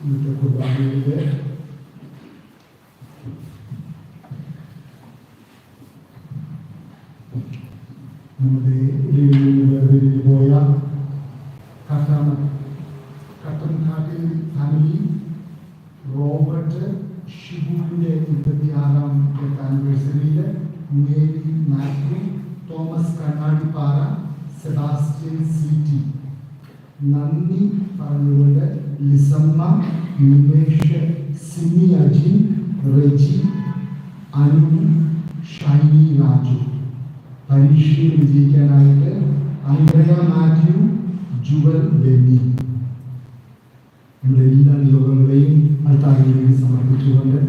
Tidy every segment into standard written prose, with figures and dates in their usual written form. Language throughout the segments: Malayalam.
ഇന്നത്തെ കുർബാനയിലെ നമ്മുടെ വേർതിരിഞ്ഞു പോയ കട്ടൻകാട്ടിൽ ഫാമിലി റോബർട്ട് ഷിബുവിൻ്റെ 26ാമത്തെ ആനിവേഴ്സറിയിൽ Mary Mathew, Thomas Kannadippara, Sebastian C T നന്ദി പറഞ്ഞുകൊണ്ട് ലിസമ്മ, നിമേഷ്, സിനി അജിൻ, റെജി, അനു, ഷൈനി രാജു. പരീക്ഷയിൽ വിജയിക്കാനായിട്ട് അന്ത്രയ മാത്യു, ജുവൽ ബെന്നി. നമ്മുടെ എല്ലാ നിയോഗങ്ങളെയും അടുത്തായി വേണ്ടി സമർപ്പിച്ചുകൊണ്ട്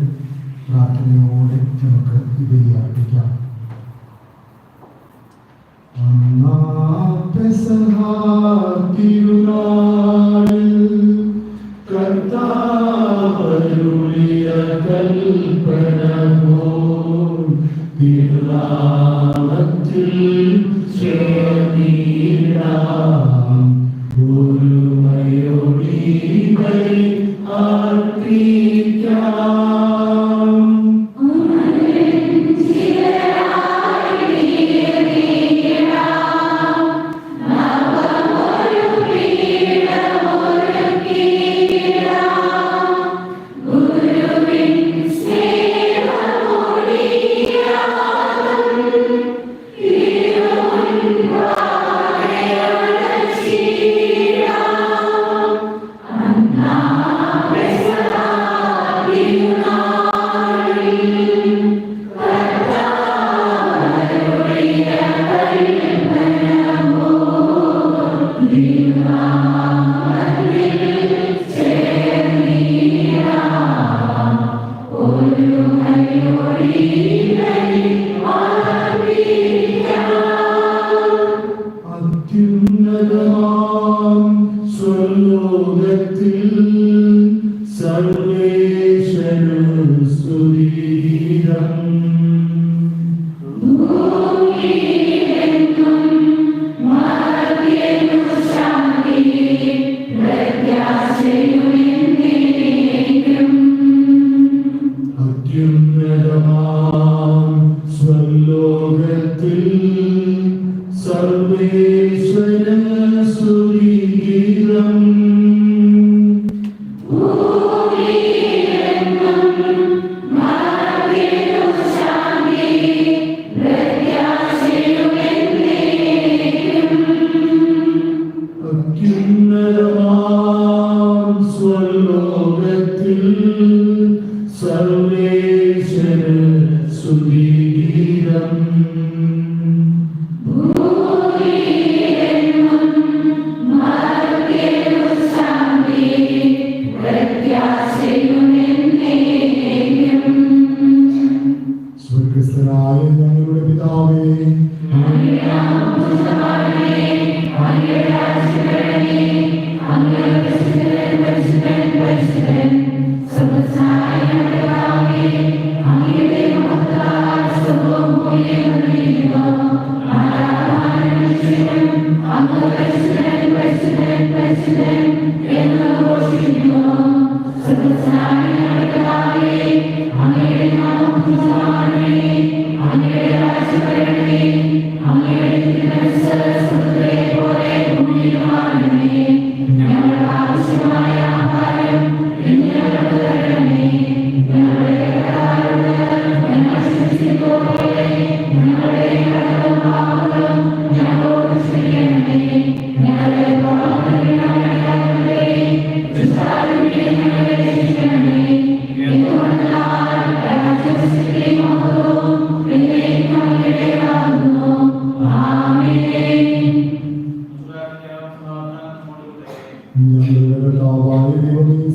പ്രാർത്ഥനയോടെ നമുക്ക് ഇവയെ അർപ്പിക്കാം.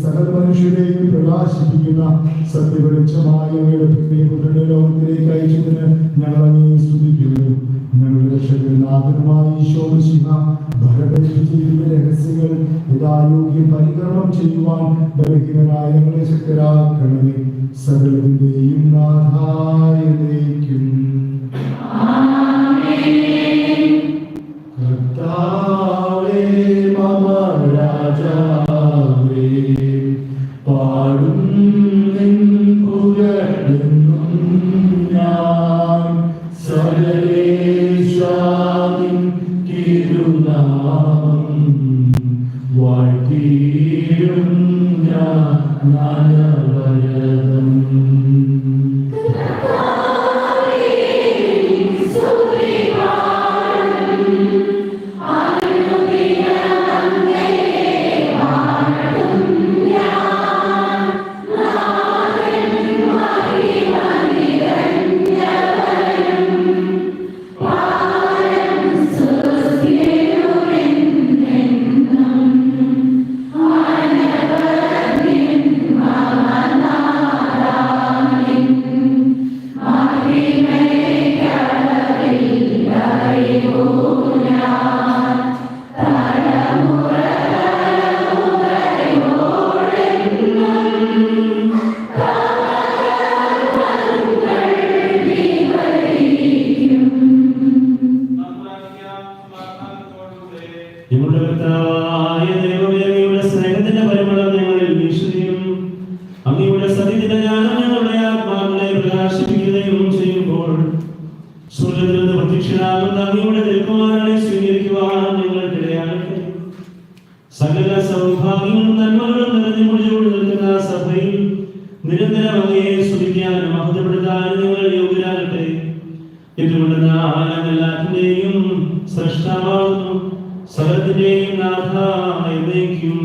സകല മനുഷ്യരെയും പ്രകാശിപ്പിക്കുന്ന സത്യവെളിച്ചമായ ലോകത്തിലേക്ക് അയച്ചതിന് ഞങ്ങൾ അങ്ങേ സ്തുതിക്കുന്നു. ഞങ്ങളുടെ രക്ഷകനാഥനുമായ ഈശോ മിശിഹ ഭരമേൽപ്പിച്ചിരിക്കുന്ന രഹസ്യങ്ങൾ യഥായോഗ്യം പരികർമ്മം ചെയ്യുവാൻ ബലഹീനരായ ഞങ്ങളെ ശക്തരാക്കണമേ. സകലതിന്റെയും നാഥായനേക്കും കർത്താവേ മമ രാജാവേ പാടും പുകഴും ഞാൻ സകലേശാദിൻ തിരുനാമം വാഴ്ത്തിയിടും ഞാൻ ജ്ഞാനവരദം. സകല സൗഭാഗ്യങ്ങളും നന്മകളും നിറഞ്ഞു മുഴുവൻ നിൽക്കുന്ന സഭയിൽ നിരന്തരം അങ്ങയെ സ്തുതിക്കാനും മഹത്വപ്പെടുത്താനും നിങ്ങൾ യോഗ്യരാകട്ടെ. എന്തുകൊണ്ട് എല്ലാത്തിന്റെയും സൃഷ്ടാവാകുന്നു, സകലത്തിന്റെയും നാഥ എന്നേക്കും.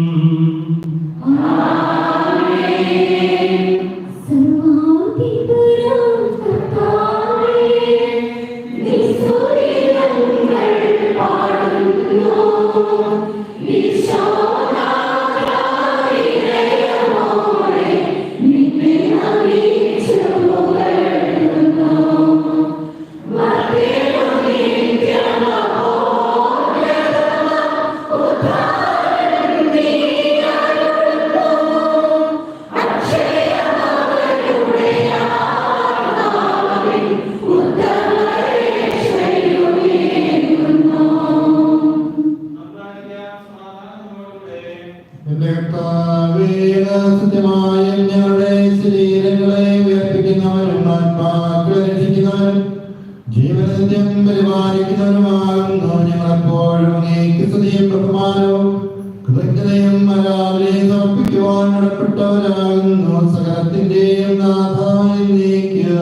സത്യമായ ഞങ്ങളുടെ ശരീരങ്ങളെ ഉയർപ്പിക്കുന്നവരും ആത്മാക്കളെ രക്ഷിക്കുന്നവരും ജീവനന്ത്യം പരിപാലിക്കുന്നവരുമാകുന്നു. ഞങ്ങളെപ്പോഴും അങ്ങേക്ക് സ്തുതിയും ബഹുമാനവും കൃതജ്ഞതയും ആരാധനയും സമർപ്പിക്കുവാൻ നടപ്പെട്ടവരാകുന്നു. സകലത്തിന്റെയും നാഥ എന്നേക്കും.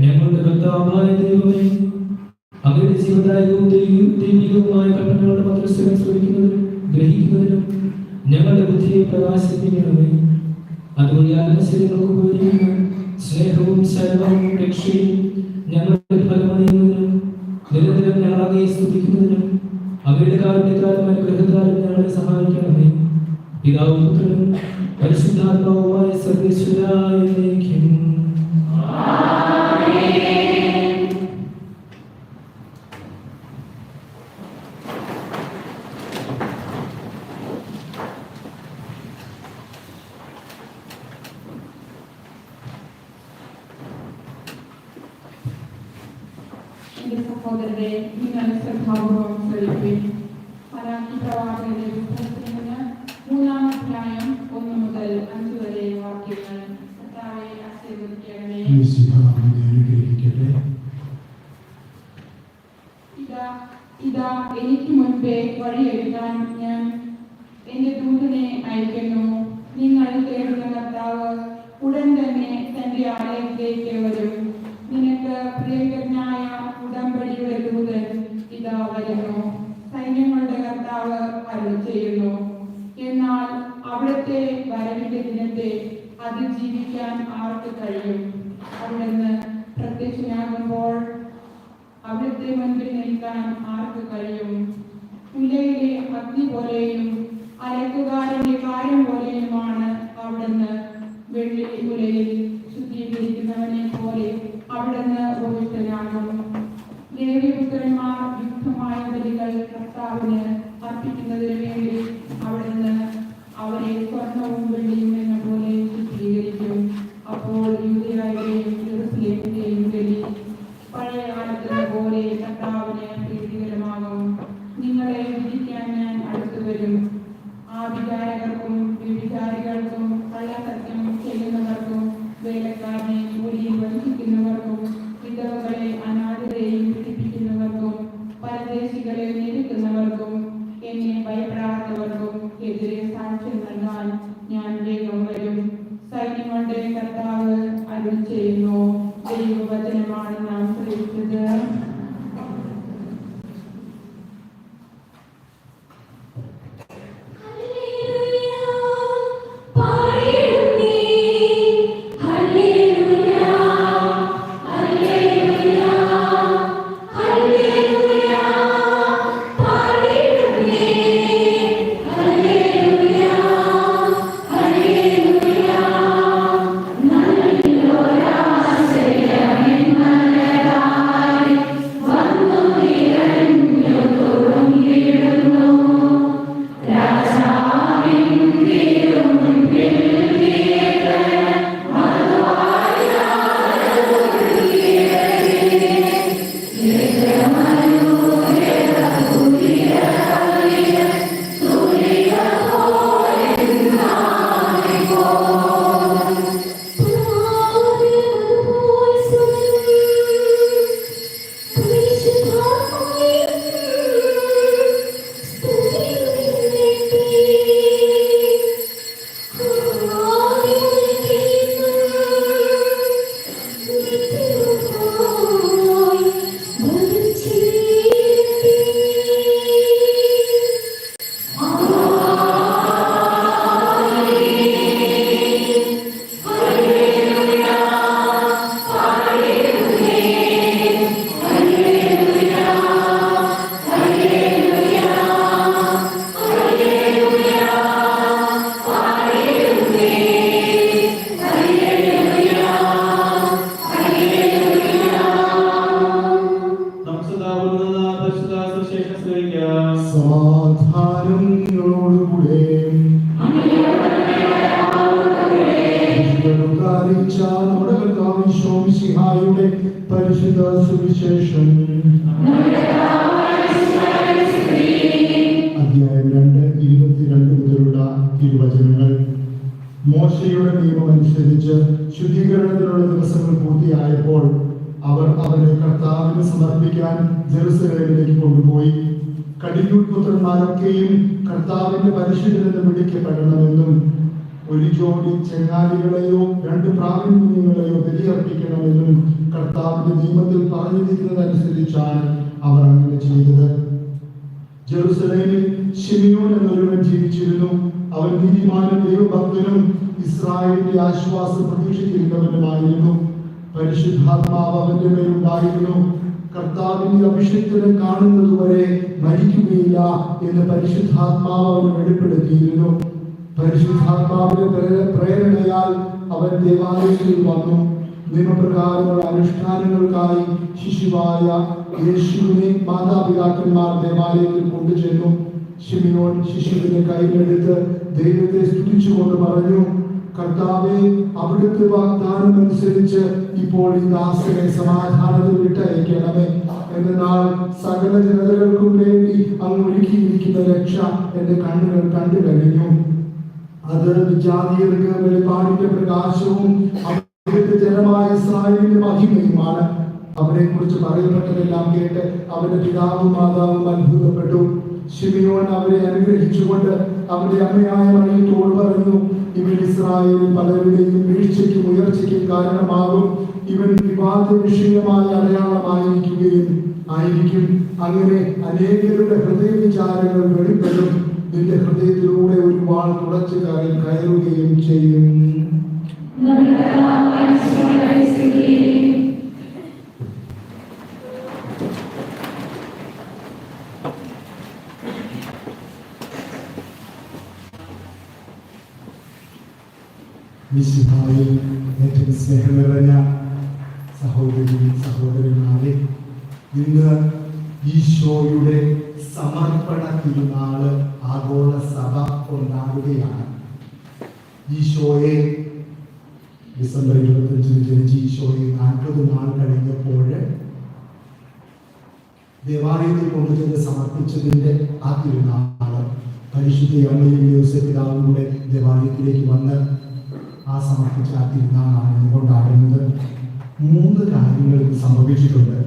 ഞങ്ങളുടെ കർത്താവായ ദൈവമേ, അങ്ങയുടെ ജീവദായകവും ദൈവികവുമായ കൽപ്പനകളുടെ മദ്രസകൾ ശ്രമിക്കുന്നതിനും ഗ്രഹിക്കുന്നതിനും ഞങ്ങളുടെ ബുദ്ധിയെ പ്രകാശിപ്പിക്കണമേ. അതുവഴി ആത്മശരീരങ്ങൾക്ക് ഉപകരിക്കുന്ന സ്നേഹവും ശരണവും രക്ഷയും ഞങ്ങളുടെ ഫലമണിയുന്നതിനും നിരന്തരം ഞങ്ങൾ അങ്ങയെ സ്തുതിക്കുന്നതിനും അങ്ങയുടെ കാരുണ്യത്താലും അനുഗ്രഹത്താലും ഞങ്ങളെ സഹായിക്കണമേ. പിതാവും പുത്രനും പരിശുദ്ധാത്മാവുമായ സർവേശ്വരായ എന്നേക്കും. സഹോദരരെ, നിങ്ങൾ ശ്രദ്ധാപൂർവം ശ്രവിക്കുവിൻ. മലാക്കി പ്രവാചകന്റെ പുസ്തകത്തിൽ നിന്ന് 3-ാം അധ്യായം 1 മുതൽ 5 വരെ വാക്യങ്ങൾ. കർത്താവേ, ആശീർവദിക്കണമേ. ഇതാ എനിക്ക് മുൻപേ വഴിയൊരുക്കാൻ ഞാൻ എന്റെ ദൂതനെ അയക്കുന്നു. നിങ്ങൾ തേടുന്ന കർത്താവ് ഉടൻ തന്നെ തന്റെ ആലയത്തിലേക്ക് വരും. നിനക്ക് പ്രിയങ്കരനായ ഉടമ്പടിയുടെ ദൂതൻ ഇതാ വരും. അതിജീവിക്കാൻ ആർക്ക് കഴിയും? അവിടുന്ന് പ്രത്യക്ഷനാകുമ്പോൾ അവിടുത്തെ മുൻപിൽ നിൽക്കാൻ ആർക്ക് കഴിയും? ഉലയിലെ അഗ്നി പോലെയും അലക്കുകാരന്റെ കാര്യം പോലെയുമാണ് അവിടുന്ന്. വെള്ളി ഉലയിൽ ശുദ്ധീകരിക്കുന്നവനെ പോലെ അവിടുന്ന് ഉപവിഷ്ടനാകും. ലേവ്യപുത്രന്മാർ യുക്തമായ ബലികൾ കർത്താവിന് അർപ്പിക്കുന്നതിന് വേണ്ടി അവിടുന്ന് അവരെ സ്വർണവും വെള്ളിയും എന്ന പോലെ ശുദ്ധീകരിക്കും. അപ്പോൾ യൂദയായുടെയും യെരൂശലേമിന്റെയും ബലി പഴയ കാലത്തുള്ള പോലെ കർത്താവിന് പ്രീതികരമാകും. നിങ്ങളെ വിധിക്കാൻ ഞാൻ അടുത്തു വരും. ആഭിചാരകർക്കും വ്യഭിചാരികൾക്കും കള്ളസത്യം ചെയ്യുന്നവർക്കും വേലക്കാരനെ കൂലിയിൽ വഞ്ചിക്കുന്നവർക്കും വിധവകളെ അനാഥരെയും പീഡിപ്പിക്കുന്നവർക്കും പരദേശികളെ ഞെരുക്കുന്നവർക്കും എന്നെ ഭയപ്പെടാത്തവർക്കും എതിരെ സാക്ഷ്യം നൽകാൻ ഞാൻ വേഗം വരും. സൈന്യങ്ങളുടെ കർത്താവ് അരുൾ ചെയ്യുന്നു. ദൈവവചനമാണ് നാം ശ്രമിച്ചത്. സമാധാനം നിങ്ങളോടുകൂടെ. നമ്മുടെ കർത്താവ് മിശിഹായുടെ പരിശുദ്ധ സുവിശേഷം അധ്യായം 2:22 മുതലുള്ള തിരുവചനങ്ങൾ. മോശയുടെ നിയമമനുസരിച്ച് ശുദ്ധീകരണത്തിനുള്ള ദിവസങ്ങൾ പൂർത്തിയായപ്പോൾ അവർ അവരെ കർത്താവിന് സമർപ്പിക്കാൻ ജെറുസലേമിലേക്ക് കൊണ്ടുപോയി. കടിഞ്ഞൂൽ പുത്രന്മാരൊക്കെയും കർത്താവിന്റെ പരിശുദ്ധനെന്ന് വിളിക്കപ്പെടണമെന്നും ഒരു ജോഡി ചെങ്ങാലികളെയോ 2 പ്രാവിൻ കുഞ്ഞുങ്ങളെയോ ബലിയർപ്പിക്കണമെന്നും കർത്താവിന്റെ നിയമത്തിൽ പറഞ്ഞിരിക്കുന്നതനുസരിച്ചാണ് അവർ അങ്ങനെ ചെയ്തത്. ജെറുസലേമിൽ ശിമിയോൻ എന്നൊരുവൻ ജീവിച്ചിരുന്നു. അവൻ നീതിമാനും ദൈവഭക്തനും ഇസ്രായേലിന്റെ ആശ്വാസം പ്രതീക്ഷിച്ചിരുന്നവനുമായിരുന്നു. പരിശുദ്ധാത്മാവ് അവന്റെ മേലുണ്ടായിരുന്നു. കർത്താവിന്റെ അഭിഷേകത്തിനെ കാണുന്നതുവരെ മരിക്കുകയില്ല എന്ന് പരിശുദ്ധാത്മാവ് അവന് വെളിപ്പെടുത്തിയിരുന്നു. പരിശുദ്ധാത്മാവിന്റെ പ്രേരണയാൽ അവൻ ദേവാലയത്തിൽ വന്നു. നിയമപ്രകാരമുള്ള അനുഷ്ഠാനങ്ങൾക്കായി ശിശുവായ യേശുവിനെ മാതാപിതാക്കന്മാർ ദേവാലയത്തിൽ കൊണ്ടുചെന്നു. ശിമിയോൻ ശിശുവിനെ കയ്യിലെടുത്ത് ദൈവത്തെ സ്തുതിച്ചുകൊണ്ട് പറഞ്ഞു, കർത്താവേ, അവിടുത്തെ വാഗ്ദാനം അനുസരിച്ച് ഇപ്പോൾ ഈ ദാസനെ സമാധാനത്തിൽ വിട്ടയക്കണമേ. എന്നാൽ സകല ജനതകൾക്കും വേണ്ടി അങ്ങ് ഒരുക്കിയിരിക്കുന്ന രക്ഷ എന്റെ കണ്ണുകൾ കണ്ടു കഴിഞ്ഞു. അത് വിജാതീയർക്ക് വെളിപ്പാടിന്റെ പ്രകാശവും അവിടുത്തെ ജനമായ ഇസ്രായേലിന്റെ മഹിമയുമാണ്. അവരെ കുറിച്ച് പറയപ്പെട്ടതെല്ലാം കേട്ട് അവന്റെ പിതാവും മാതാവും അത്ഭുതപ്പെട്ടു. ശിമിയോൻ അവരെ അനുഗ്രഹിച്ചുകൊണ്ട് അവന്റെ അമ്മയായ മറിയത്തോട് പറഞ്ഞു, ഇവൻ ഇസ്രായേലിൽ പലരുടെയും വീഴ്ചയ്ക്കും ഉയർച്ചയ്ക്കും കാരണമാകും. ഇവൻ വിവാദ വിഷയമായ അടയാളമായിരിക്കുകയും ആയിരിക്കും. അങ്ങനെ അനേകരുടെ ഹൃദയ വിചാരങ്ങൾ വെളിപ്പെടും. നിന്റെ ഹൃദയത്തിലൂടെ ഒരു വാൾ തുളച്ചു കയറുകയും ചെയ്യും. മിശിഹായിൽ ഏറ്റവും സ്നേഹം നിറഞ്ഞ സഹോദരി സഹോദരന്മാരെ, ഇന്ന് ഈശോയുടെ സമർപ്പണ തിരുനാള് ആഗോള സഭ കൊണ്ടാടുകയാണ്. ഈശോയെ ഡിസംബർ 25 ജനിച്ച് ഈശോയെ 40 നാൾ കഴിഞ്ഞപ്പോൾ ദേവാലയത്തിൽ കൊണ്ടുചെന്ന് സമർപ്പിച്ചതിൻ്റെ ആ തിരുനാള് പരിശുദ്ധ അമ്മയും യോസേപ്പിതാവും കൂടെ ദേവാലയത്തിലേക്ക് വന്ന് ആ സമർപ്പിച്ച ആ തിരുനാളാണ് ഇന്നുകൊണ്ടാടുന്നത്. 3 കാര്യങ്ങൾ സംഭവിച്ചിട്ടുണ്ട്.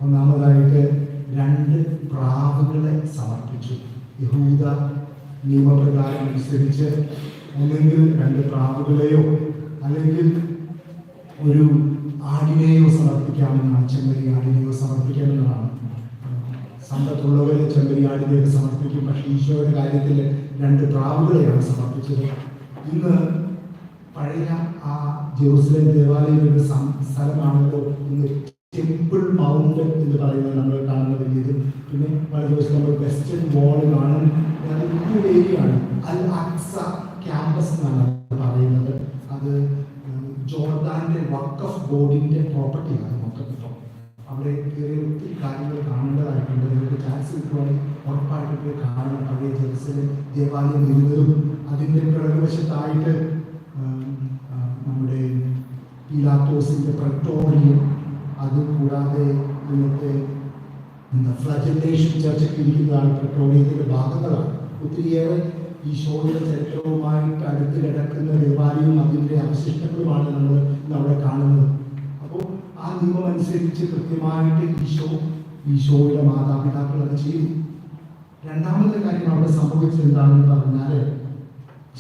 ഒന്നാമതായിട്ട് 2 പ്രാവുകളെ സമർപ്പിച്ചു. യഹൂദ നിയമപ്രകാരം അനുസരിച്ച് ഒന്നെങ്കിൽ 2 പ്രാവുകളെയോ അല്ലെങ്കിൽ ഒരു ആടിനെയോ സമർപ്പിക്കാമെന്നാണ്. ചെമ്മരി ആടിനെയോ സമർപ്പിക്കാമെന്നതാണ്. സമ്പത്തുള്ളവരെ ചെമ്മരി ആടിനെയൊക്കെ സമർപ്പിക്കും. പക്ഷേ ഈശോയുടെ കാര്യത്തിൽ 2 പ്രാവുകളെയാണ് സമർപ്പിച്ചത്. ഇന്ന് പഴയ ആ ജെറുസലേം ദേവാലയത്തിൻ്റെ സ്ഥലമാണല്ലോ ഇന്ന് ടെമ്പിൾ മൗണ്ട് എന്ന് പറയുന്നത് നമ്മൾ കാണുന്ന വലിയത്. പിന്നെ പല ദിവസം നമ്മൾ വെസ്റ്റേൺ വാൾ കാണും. അത് വലിയൊരു ഏരിയ ആണ്. അൽ അക്സ ക്യാമ്പസ് എന്നാണ് പറയുന്നത്. അത് ജോർദാന്റെ വഖഫ് ബോർഡിന്റെ പ്രോപ്പർട്ടിയാണ് മൊത്തത്തിൽ. അവിടെ കയറിയ ഒത്തിരി കാര്യങ്ങൾ കാണേണ്ടതായിട്ടുണ്ട്. നിങ്ങൾക്ക് ചാൻസ് കിട്ടുവാണെങ്കിൽ ഉറപ്പായിട്ട് പോയി കാണണം. പഴയ ജെറുസലേം ദേവാലയം ഇരുന്നതും അതിൻ്റെ പിറകുവശത്തായിട്ട് നമ്മുടെ പീലാത്തോസിന്റെ പ്രട്ടോറിയം, അതുകൂടാതെ ഇന്നത്തെ ഫ്ലജലേഷൻ ചർച്ചയ്ക്ക് ഇരിക്കുന്നതാണ് പ്രട്ടോറിയത്തിന്റെ ഭാഗങ്ങളാണ്. ഒത്തിരിയേറെ ഈശോയുടെ ചരിത്രവുമായിട്ട് അടുത്ത് കിടക്കുന്ന ദേവാലയവും അതിൻ്റെ അവശിഷ്ടങ്ങളുമാണ് നമ്മൾ അവിടെ കാണുന്നത്. അപ്പോൾ ആ നിയമം അനുസരിച്ച് കൃത്യമായിട്ട് ഈശോയുടെ മാതാപിതാക്കൾ അത് ചെയ്തു. രണ്ടാമത്തെ കാര്യം അവിടെ സംഭവിച്ചത് എന്താണെന്ന് പറഞ്ഞാൽ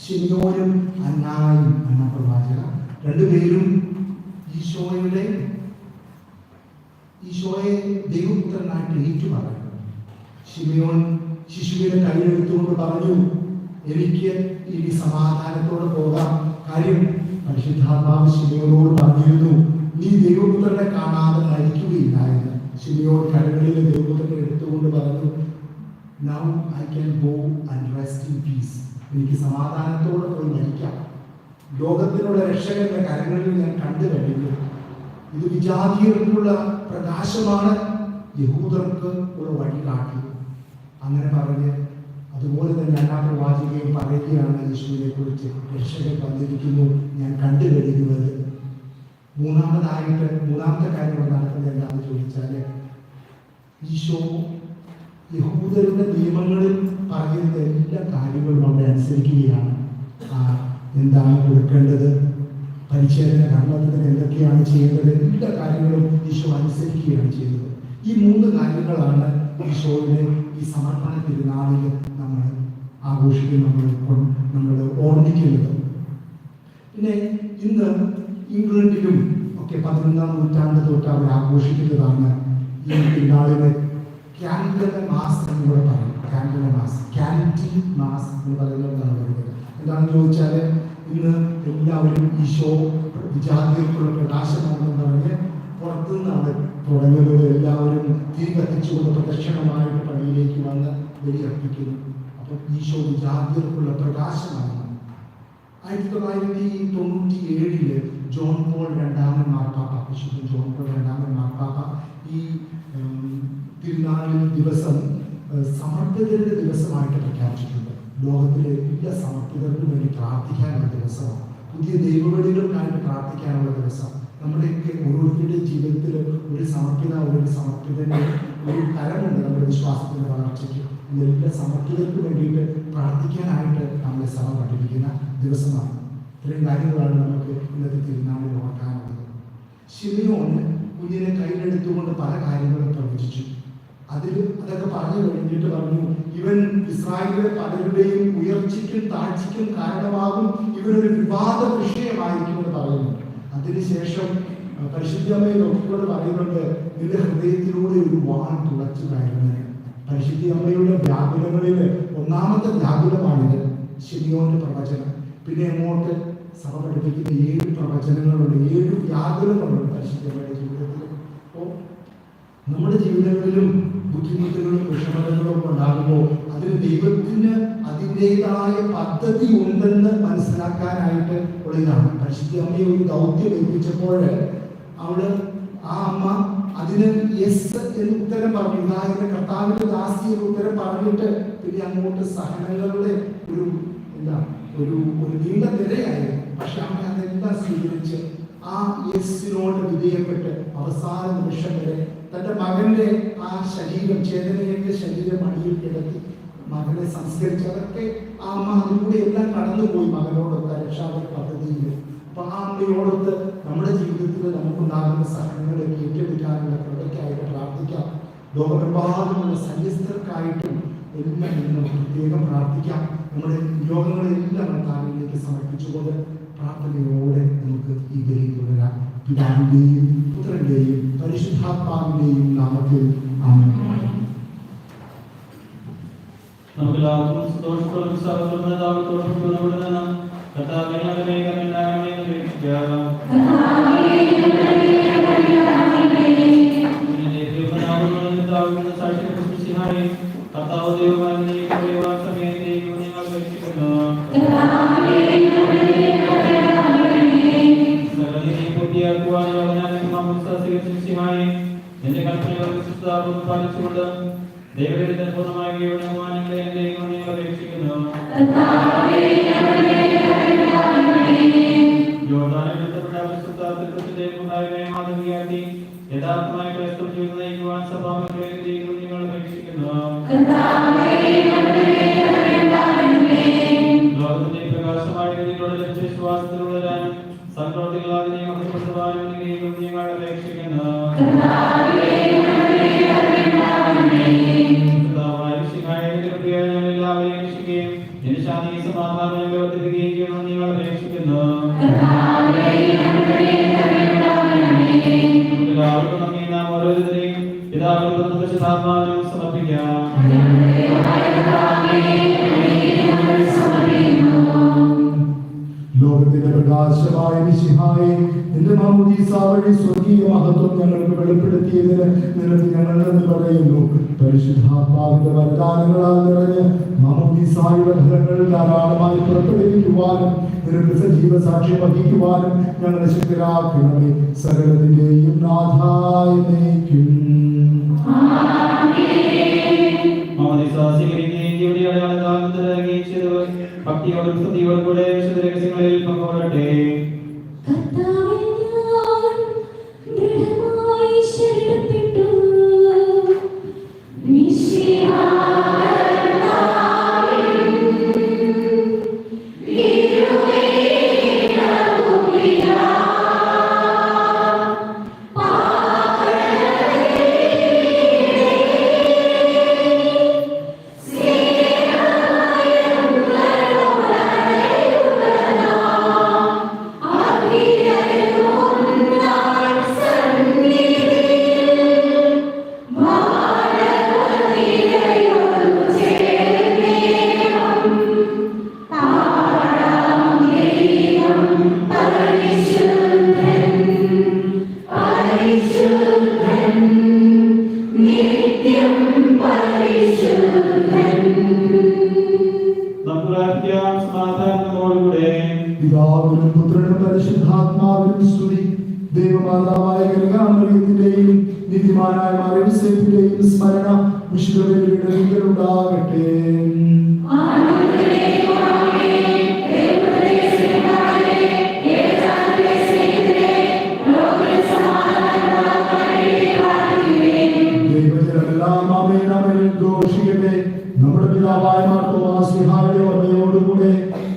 ശിമിയോനും അന്നായും, അന്ന പ്രവാചക, 2 പേരും ഈശോയെ ദൈവപുത്രനായിട്ട് ഏറ്റുപറഞ്ഞു. ശിമിയോൻ ശിശുവിനെ കയ്യിലെടുത്തുകൊണ്ട് പറഞ്ഞു, എനിക്ക് ഇനി സമാധാനത്തോടെ പോകാം. കാര്യം പരിശുദ്ധാത്മാവ് ശിമിയോനോട് പറഞ്ഞിരുന്നു, നീ ദൈവപുത്രനെ കാണാതെ മരിക്കുകയില്ല എന്ന്. ശിമിയോൻ കരകളിൽ ദൈവപുത്രനെ എടുത്തുകൊണ്ട് പറഞ്ഞു, now I can go and rest in peace. എനിക്ക് സമാധാനത്തോടെ പോയി മരിക്കാം. ലോകത്തിനുള്ള രക്ഷകന്റെ കരങ്ങളിൽ ഞാൻ കണ്ടു കഴിഞ്ഞു. ഇത് വിജാതീയർക്കുള്ള പ്രകാശമാണ്, യഹൂദർക്ക് ഉള്ള വഴി കാട്ടി. അങ്ങനെ പറഞ്ഞ് അതുപോലെ തന്നെ എല്ലാ പ്രവാചകയും പറയുകയാണ് യേശുവിനെ കുറിച്ച്, രക്ഷകൻ വന്നിരിക്കുന്നു, ഞാൻ കണ്ടു കഴിയുന്നത്. മൂന്നാമത്തെ കാര്യം നടക്കുന്നത് എന്താണെന്ന് ചോദിച്ചാൽ, ഈശോ യഹൂദരുടെ നിയമങ്ങളിൽ പറയുന്ന എല്ലാ കാര്യങ്ങളും അവിടെ അനുസരിക്കുകയാണ്. എന്താണ് കൊടുക്കേണ്ടത്, പരിച്ഛേദന കർമ്മത്തിന് എന്തൊക്കെയാണ് ചെയ്യേണ്ടത്, എല്ലാ കാര്യങ്ങളും ഈശോ അനുസരിക്കുകയാണ് ചെയ്യുന്നത്. ഈ 3 കാര്യങ്ങളാണ് ഈശോയുടെ ഈ സമർപ്പണ തിരുനാളിൽ നമ്മൾ ആഘോഷിക്കുന്നത്, നമ്മൾ ഓർമ്മിക്കുന്നത്. പിന്നെ ഇന്ന് ഇംഗ്ലണ്ടിലും ഒക്കെ 11-ാം നൂറ്റാണ്ട് തൊട്ട് അവർ ആഘോഷിക്കുന്നതാണ് ഈ തിരുനാളിനെ ക്യാൻഡല മാസ് എന്ന് കൂടെ പറയും. ക്യാൻഡല മാസ്, ക്യാൻറ്റി മാസ് എന്ന് പറയുന്നതാണ് പറയുന്നത്. എന്താണെന്ന് ചോദിച്ചാൽ, ഇന്ന് എല്ലാവരും ഈശോ വിജാതികൾക്കുള്ള പ്രകാശമാണെന്ന് പറഞ്ഞ് പുറത്തുനിന്നാണ് തുടങ്ങുന്നത്. എല്ലാവരും തിരി കത്തിച്ചുകൊണ്ട് പ്രദക്ഷിണമായിട്ട് പള്ളിയിലേക്ക് വന്ന് ബലിയർപ്പിക്കുന്നു. അപ്പം ഈശോ വിജാതികൾക്കുള്ള പ്രകാശമാണ്. 1997 ജോൺ പോൾ രണ്ടാമൻ മാർപ്പാപ്പ, വിശുദ്ധ ജോൺ പോൾ രണ്ടാമൻ മാർപ്പാപ്പ ഈ തിരുനാളിൽ ദിവസം സമർപ്പിതരുടെ ദിവസമായിട്ട് പ്രഖ്യാപിച്ചിട്ടുണ്ട്. ലോകത്തിലെ എല്ലാ സമർപ്പിതർക്കും വേണ്ടി പ്രാർത്ഥിക്കാനുള്ള ദിവസമാണ്. പുതിയ ദൈവവിളികൾക്കായിട്ട് പ്രാർത്ഥിക്കാനുള്ള ദിവസം. നമ്മുടെയൊക്കെ ഓരോരുത്തരുടെയും ജീവിതത്തിൽ ഒരു സമർപ്പിതൻ്റെ ഒരു തരമുണ്ട് നമ്മുടെ വിശ്വാസത്തിൻ്റെ വളർച്ചയ്ക്ക്. എല്ലാ സമർപ്പിതർക്ക് വേണ്ടിയിട്ട് പ്രാർത്ഥിക്കാനായിട്ട് നമ്മളെ സഭ പഠിപ്പിക്കുന്ന ദിവസമാണ്. ഇത്രയും കാര്യങ്ങളാണ് നമുക്ക് ഇന്നത്തെ തിരുനാളിൽ ഓർക്കാനുള്ളത്. ശിമിയോൻ കുഞ്ഞിനെ കയ്യിലെടുത്തുകൊണ്ട് പല കാര്യങ്ങളും പ്രവചിച്ചു. അതൊക്കെ പറഞ്ഞു കഴിഞ്ഞിട്ട് പറഞ്ഞു, ഇവൻ ഇസ്രായേലിലെ പലരുടെയും ഉയർച്ചയ്ക്കും താഴ്ചയ്ക്കും കാരണമാകും, ഇവനൊരു വിവാദ വിഷയമായിരിക്കുമെന്ന് പറയുന്നു. അതിനുശേഷം പരിശുദ്ധമ്മയെ നോക്കിക്കൊണ്ട് പറയുന്നുണ്ട്, നിന്റെ ഹൃദയത്തിലൂടെ ഒരു വാൾ തുളച്ചു കയറുന്നത്. പരിശുദ്ധ അമ്മയുടെ വ്യാകുലങ്ങളിൽ ഒന്നാമത്തെ വ്യാകുലമാണിത്, ശിമിയോന്റെ പ്രവചനം. പിന്നെ അങ്ങോട്ട് സഭ പഠിപ്പിക്കുന്ന 7 പ്രവചനങ്ങളുണ്ട്, 7 വ്യാകുലങ്ങളുണ്ട് പരിശുദ്ധമായ ജീവിതത്തിൽ. അപ്പോൾ നമ്മുടെ ജീവിതങ്ങളിലും ബുദ്ധിമുട്ടുകളും വിഷമതകളും ഉണ്ടാകുമ്പോൾ അതിന് ദൈവത്തിന് അതിൻ്റെതായ പദ്ധതി ഉണ്ടെന്ന് മനസ്സിലാക്കാനായിട്ട് ഉള്ളതാണ്. പരിശുദ്ധ അമ്മയെ ഒരു ദൗത്യം ഏൽപ്പിച്ചപ്പോൾ ആ അമ്മ അതിന് യെസ് എന്ന് ഉത്തരം പറഞ്ഞു. ഇതായത് കർത്താവിന്റെ ദാസി എന്ന് ഉത്തരം പറഞ്ഞിട്ട് പിന്നെ അങ്ങോട്ട് സഹനങ്ങളുടെ ഒരു നീണ്ട നിരയായിരുന്നു. പക്ഷെ അമ്മ അതെല്ലാം സ്വീകരിച്ച് ആ യെസ്സിനോട് വിധേയപ്പെട്ട് അവസാന നിമിഷം വരെ തന്റെ മകന്റെ ആ ശരീരം, ചേതനയുടെ ശരീരം അടിയിൽ കിടത്തി മകനെ സംസ്കരിച്ച് അതൊക്കെ ആ അമ്മ അതിലൂടെ എല്ലാം കടന്നുപോയി മകനോടൊത്ത രക്ഷാകര പദ്ധതിയിൽ. അപ്പൊ ആ അമ്മയോടൊത്ത് നമ്മുടെ ജീവിതത്തിൽ നമുക്കുണ്ടാകുന്ന സഹനങ്ങളെ ഏറ്റെടുക്കാനുള്ള കൃപയ്ക്കായിട്ട് പ്രാർത്ഥിക്കാം. ലോകമെമ്പാടുമുള്ള സന്യസ്തർക്കായിട്ടും എല്ലാം നമുക്ക് പ്രത്യേകം പ്രാർത്ഥിക്കാം. നമ്മുടെ യോഗങ്ങളെല്ലാം താങ്കളിലേക്ക് സമർപ്പിച്ചുകൊണ്ട് പ്രാർത്ഥനയോടെ നമുക്ക് ഈ ബലി തുടരാം. പിതാവിന്റെയും പുത്രന്റെയും പരിശുദ്ധാത്മാവിന്റെയും നാമത്തിൽ ആമേൻ. നമുക്കെല്ലാവർക്കും സന്തോഷത്തോടും സഹോദരത്തോടും പുറപ്പെടുന്ന കർത്താവിനെ കർത്താവ് ദൈവമായി സമയത്തേക്ക് നിങ്ങൾ പരിശീലിക്കുന്നു. എന്റെ കൽപ്പനകൾ പാലിച്ചുകൊണ്ട് ദൈവത്തിന്റെ പൂർണ്ണമായ ബഹുമാനങ്ങളെ നിങ്ങൾ അപേക്ഷിക്കുന്നു. മാതൃകയാക്കി യഥാർത്ഥമായ ക്രൈസ്തവ ജീവിതം നയിക്കുവാൻ സഭാമക്കളെ നിങ്ങൾ അപേക്ഷിക്കുന്നു. ലോകത്തിന്റെ പ്രകാശമായ ഗതികളുടെ ലക്ഷ്യവിശ്വാസത്തിലുള്ള സംപ്രവർത്തികളാതിനെ മഹത്വപ്പെടുത്തുവാനും നിങ്ങൾ അപേക്ഷിക്കുന്നു. എല്ലാവരെയും രക്ഷിക്കുകയും ശാന്തി സമാധാനം വർദ്ധിപ്പിക്കുകയും ചെയ്യണമെന്ന് നിങ്ങൾ അപേക്ഷിക്കുന്നു. എല്ലാവർക്കും നമ്മെ നാം ഓരോരുത്തരെയും പിതാവിനും പരിശുദ്ധാത്മാവിനും സമർപ്പിക്കാം. ലോകത്തിന്റെ പ്രകാശമായ മിശിഹായേ, നിന്റെ മാമോദീസ വഴി സ്വർഗീയ മഹത്വം ഞങ്ങൾക്ക് വെളിപ്പെടുത്തിയതിന് നിനക്ക് ഞങ്ങൾ നന്ദി പറയുന്നു. പരിശുദ്ധാത്മാവിന്റെ വരദാനങ്ങളാൽ നിറഞ്ഞ് മാമോദീസായുടെ ഫലങ്ങൾ ധാരാളമായി പുറപ്പെടുവിക്കുവാനും നിനക്ക് സജീവ സാക്ഷ്യം വഹിക്കുവാനും ഞങ്ങളെ ശക്തരാക്കണമേ. സകലത്തിന്റെയും നാഥായ എന്നേക്കും. ഭക്തിയോടും സ്തുതിയോടും കൂടെ വിശുദ്ധ രഹസ്യങ്ങളിൽ പങ്കുകൊള്ളട്ടെ. പിതാവിനും പുത്രനും പരിശുദ്ധാത്മാവിനും സ്തുതി. ദൈവമാതാവായ കന്യകാമറിയത്തിന്റെയും നീതിമാനായ മറിയത്തിന്റെയും സ്മരണ വിശുദ്ധരുടെ ഉണ്ടാകട്ടെ. ദൈവജനമെല്ലാം ആമേൻ ആമേൻ ഘോഷിക്കട്ടെ. നമ്മുടെ പിതാവായ മാർത്തോമാസ്ലിഹായുടെ ഓർമ്മയോടുകൂടെ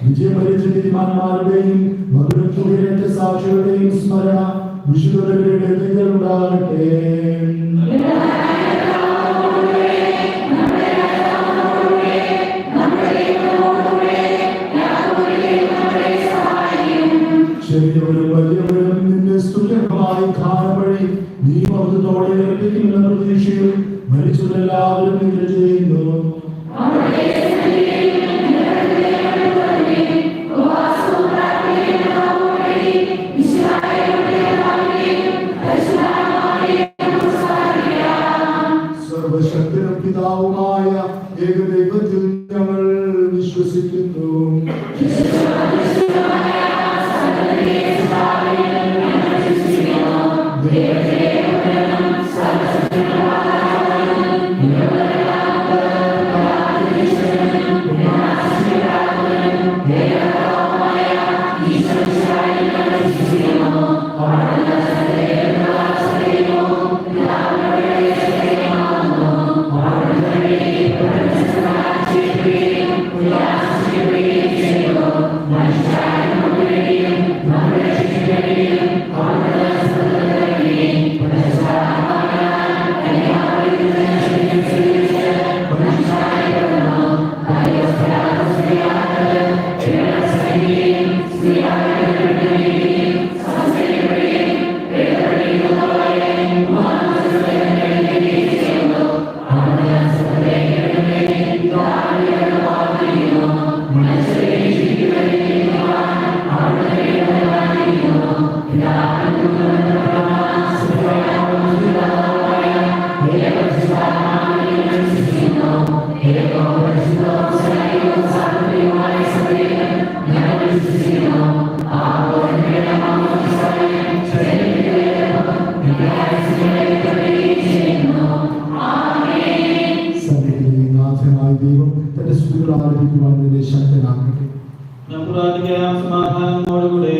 വിജയമരിച്ച നീതിമാന്മാരുടെയും മധുരത്തുകയേറ്റ സാക്ഷികളുടെയും സ്മരണ വിശുദ്ധരുടെ ഉണ്ടാകട്ടെ. ചെറിയവരും വലിയവരും നിന്റെ സ്തുത്യമായ ഖാനം വഴി നീ മൗതത്തോടെ ഏൽപ്പിക്കുമെന്ന പ്രതീക്ഷയിൽ മരിച്ചവരെല്ലാവരും നിങ്ങൾ ചെയ്യുന്നു. Amen. പിതാവുമായ ഏകദൈവത്തിൽ ഞങ്ങൾ വിശ്വസിക്കുന്നു. നാഥനായ ദൈവം തന്റെ സ്തുതികൾ ആരംഭിക്കുവാൻ നിന്നെ ശക്തനാക്കട്ടെ. നമുക്ക് പ്രാർത്ഥിക്കാം. സമാധാനത്തോടുകൂടെ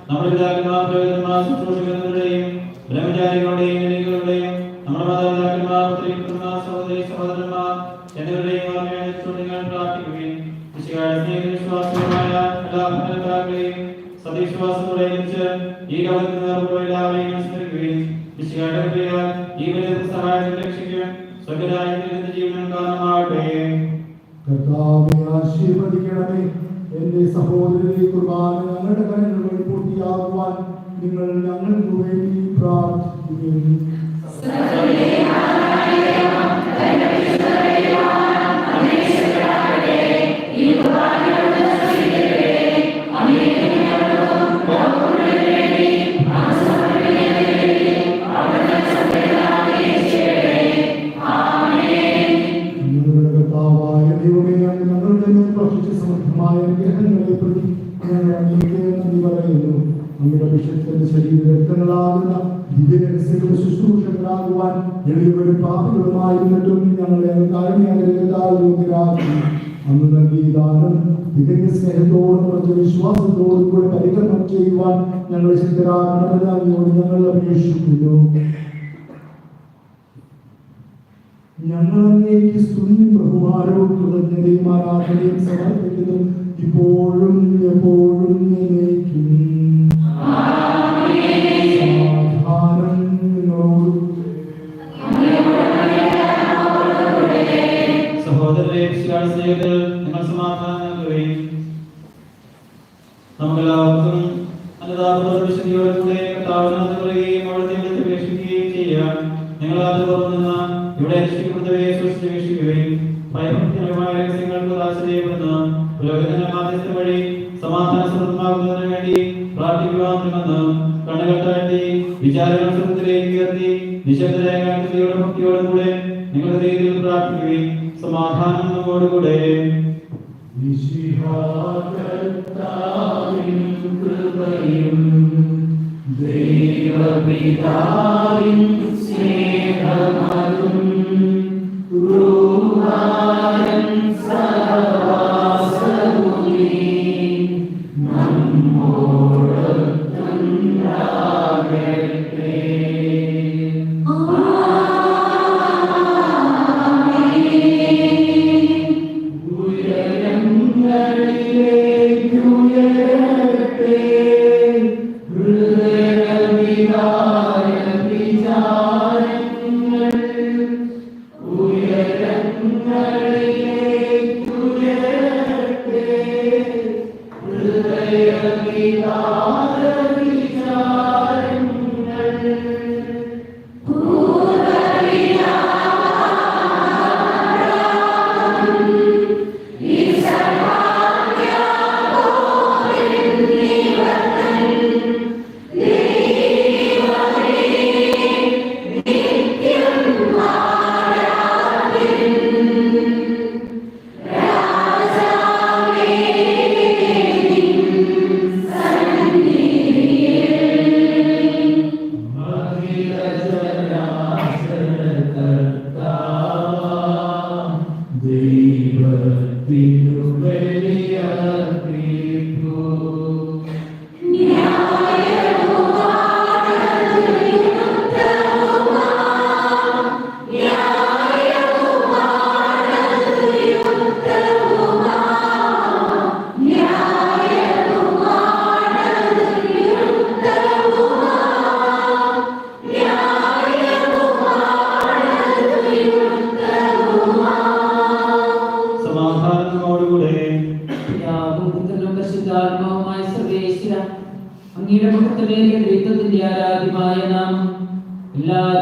നമ്മുടെ പിതാക്കന്മാർ പ്രേതന്മാർ ശുശ്രൂഷകരുടെയും ബ്രഹ്മചാരികളുടെയും ജനികളുടെയും നമ്മുടെ മാതാപിതാക്കന്മാർ പുത്രിപുത്രന്മാർ സഹോദരി സഹോദരന്മാർ എന്നിവരുടെയും ഓർമ്മയെ പ്രാർത്ഥിക്കുകയും വിശ്വാസമായ എല്ലാ ഭരണകർത്താക്കളെയും സതീശ്വാസത്തോടെ ഈ ലോകത്തിൽ എല്ലാവരെയും അനുസ്മരിക്കുകയും ഈ സഹായത്തിൽ രക്ഷിക്കാൻ സ്വർഗ്ഗരാജ്യത്തിൽ ജീവനം കാരണമാകട്ടെ. കർത്താവേ ആശീർവദിക്കണമേ. എന്റെ സഹോദരരെ കുർബാന ഞങ്ങളുടെ കരങ്ങൾ വഴി പൂർത്തിയാകുവാൻ നിങ്ങൾ ഞങ്ങൾക്ക് വേണ്ടി പ്രാർത്ഥിക്കുന്നു. ശുശ്രൂഷകളാകുവാൻ എളിയവരും പാപികളുമായിരുന്നിട്ടും ഞങ്ങളെ അന്ന് നൽകിയ ദാനം തികഞ്ഞ സ്നേഹത്തോടും കുറച്ച് വിശ്വാസത്തോടും കൂടെ പരികരണം ചെയ്യുവാൻ ഞങ്ങളെ ശക്തരാകണമെന്ന് അങ്ങയോട് ഞങ്ങൾ അപേക്ഷിക്കുന്നു. ഞങ്ങൾ അങ്ങേക്ക് സ്തുതിയും ബഹുമാനവും കൃതജ്ഞതയും ആരാധനയും സമർപ്പിക്കുന്നു ഇപ്പോഴും എപ്പോഴും എന്നേക്കും. സമാധാനം നിങ്ങളോട്. സഹോദരരെ സ്നേഹത്തിൽ നിങ്ങൾ സമാധാനം നൽകുകയും നമുക്കെല്ലാവർക്കും അന്നദാനത്തോടെ കർത്താവിനോട് പറയുകയും അവിടുത്തെ അപേക്ഷിക്കുകയും ചെയ്യാം. നിങ്ങൾ അത് തുറന്ന ഇവിടെ രക്ഷിക്കപ്പെട്ടവയെ സൂക്ഷിക്കുകയും ഭയഭക്തിപരമായ രഹസ്യങ്ങൾക്ക് ആശ്രയപ്പെടുന്ന ലോകത്തിന്റെ മാധ്യസ്ഥ വഴി സമാധാന സമൃദ്ധമാകുന്നതിന് വേണ്ടി പ്രാർത്ഥിക്കുവാമെന്ന് കണ്ണുകൾ താഴ്ത്തി വിചാരങ്ങൾ സ്വത്തിലേക്ക് ഉയർത്തി നിശബ്ദരായ ഭക്തിയോടും ഭക്തിയോടും കൂടെ നിങ്ങളുടെ രീതിയിൽ പ്രാർത്ഥിക്കുകയും സമാധാനം നമ്മോടുകൂടെ. ദൈവപിതാവിൻ സ്നേഹമതും രൂഹാരൻ സഹവാസവുമീ നമ്മോടൊത്തുണ്ടാകട്ടെ. ഉയരങ്ങളിലേക്കുയരട്ടെ ഹൃദയവികാര വിചാര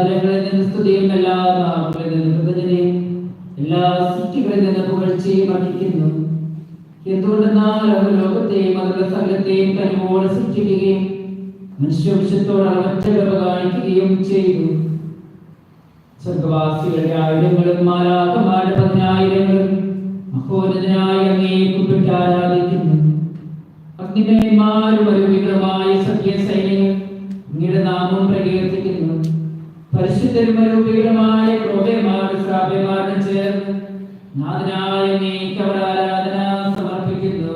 ആദരങ്ങളിൽ നിന്ന് സ്തുതിയും എല്ലാ നാമങ്ങളിൽ നിന്ന് കൃതജ്ഞതയും എല്ലാ സൃഷ്ടികളിൽ നിന്ന് പുകഴ്ചയും അർഹിക്കുന്നു. എന്തുകൊണ്ടെന്നാൽ അവർ ലോകത്തെയും അവരുടെ സകലത്തെയും തനിമോടെ സൃഷ്ടിക്കുകയും മനുഷ്യവംശത്തോട് അളവറ്റ കൃപ കാണിക്കുകയും ചെയ്തു. സ്വർഗവാസികളുടെ ആയിരങ്ങളും മാലാഖമാരുടെ 10,000ങ്ങളും മഹോന്നതനായി അങ്ങയെ കുമ്പിട്ട് ആരാധിക്കുന്നു. അഗ്നിമയന്മാരും അരൂപികളുമായ സത്യസൈന്യങ്ങൾ അങ്ങയുടെ നാമം പ്രകീർത്തിക്കുന്നു. പരിശുദ്ധരും അരൂപികളുമായ ക്രോബേമാരുടെ ശ്രാപ്യമാരുടെ ചേർന്ന് നാഥനായ അങ്ങേക്ക് അവർ ആരാധന സമർപ്പിക്കുന്നു.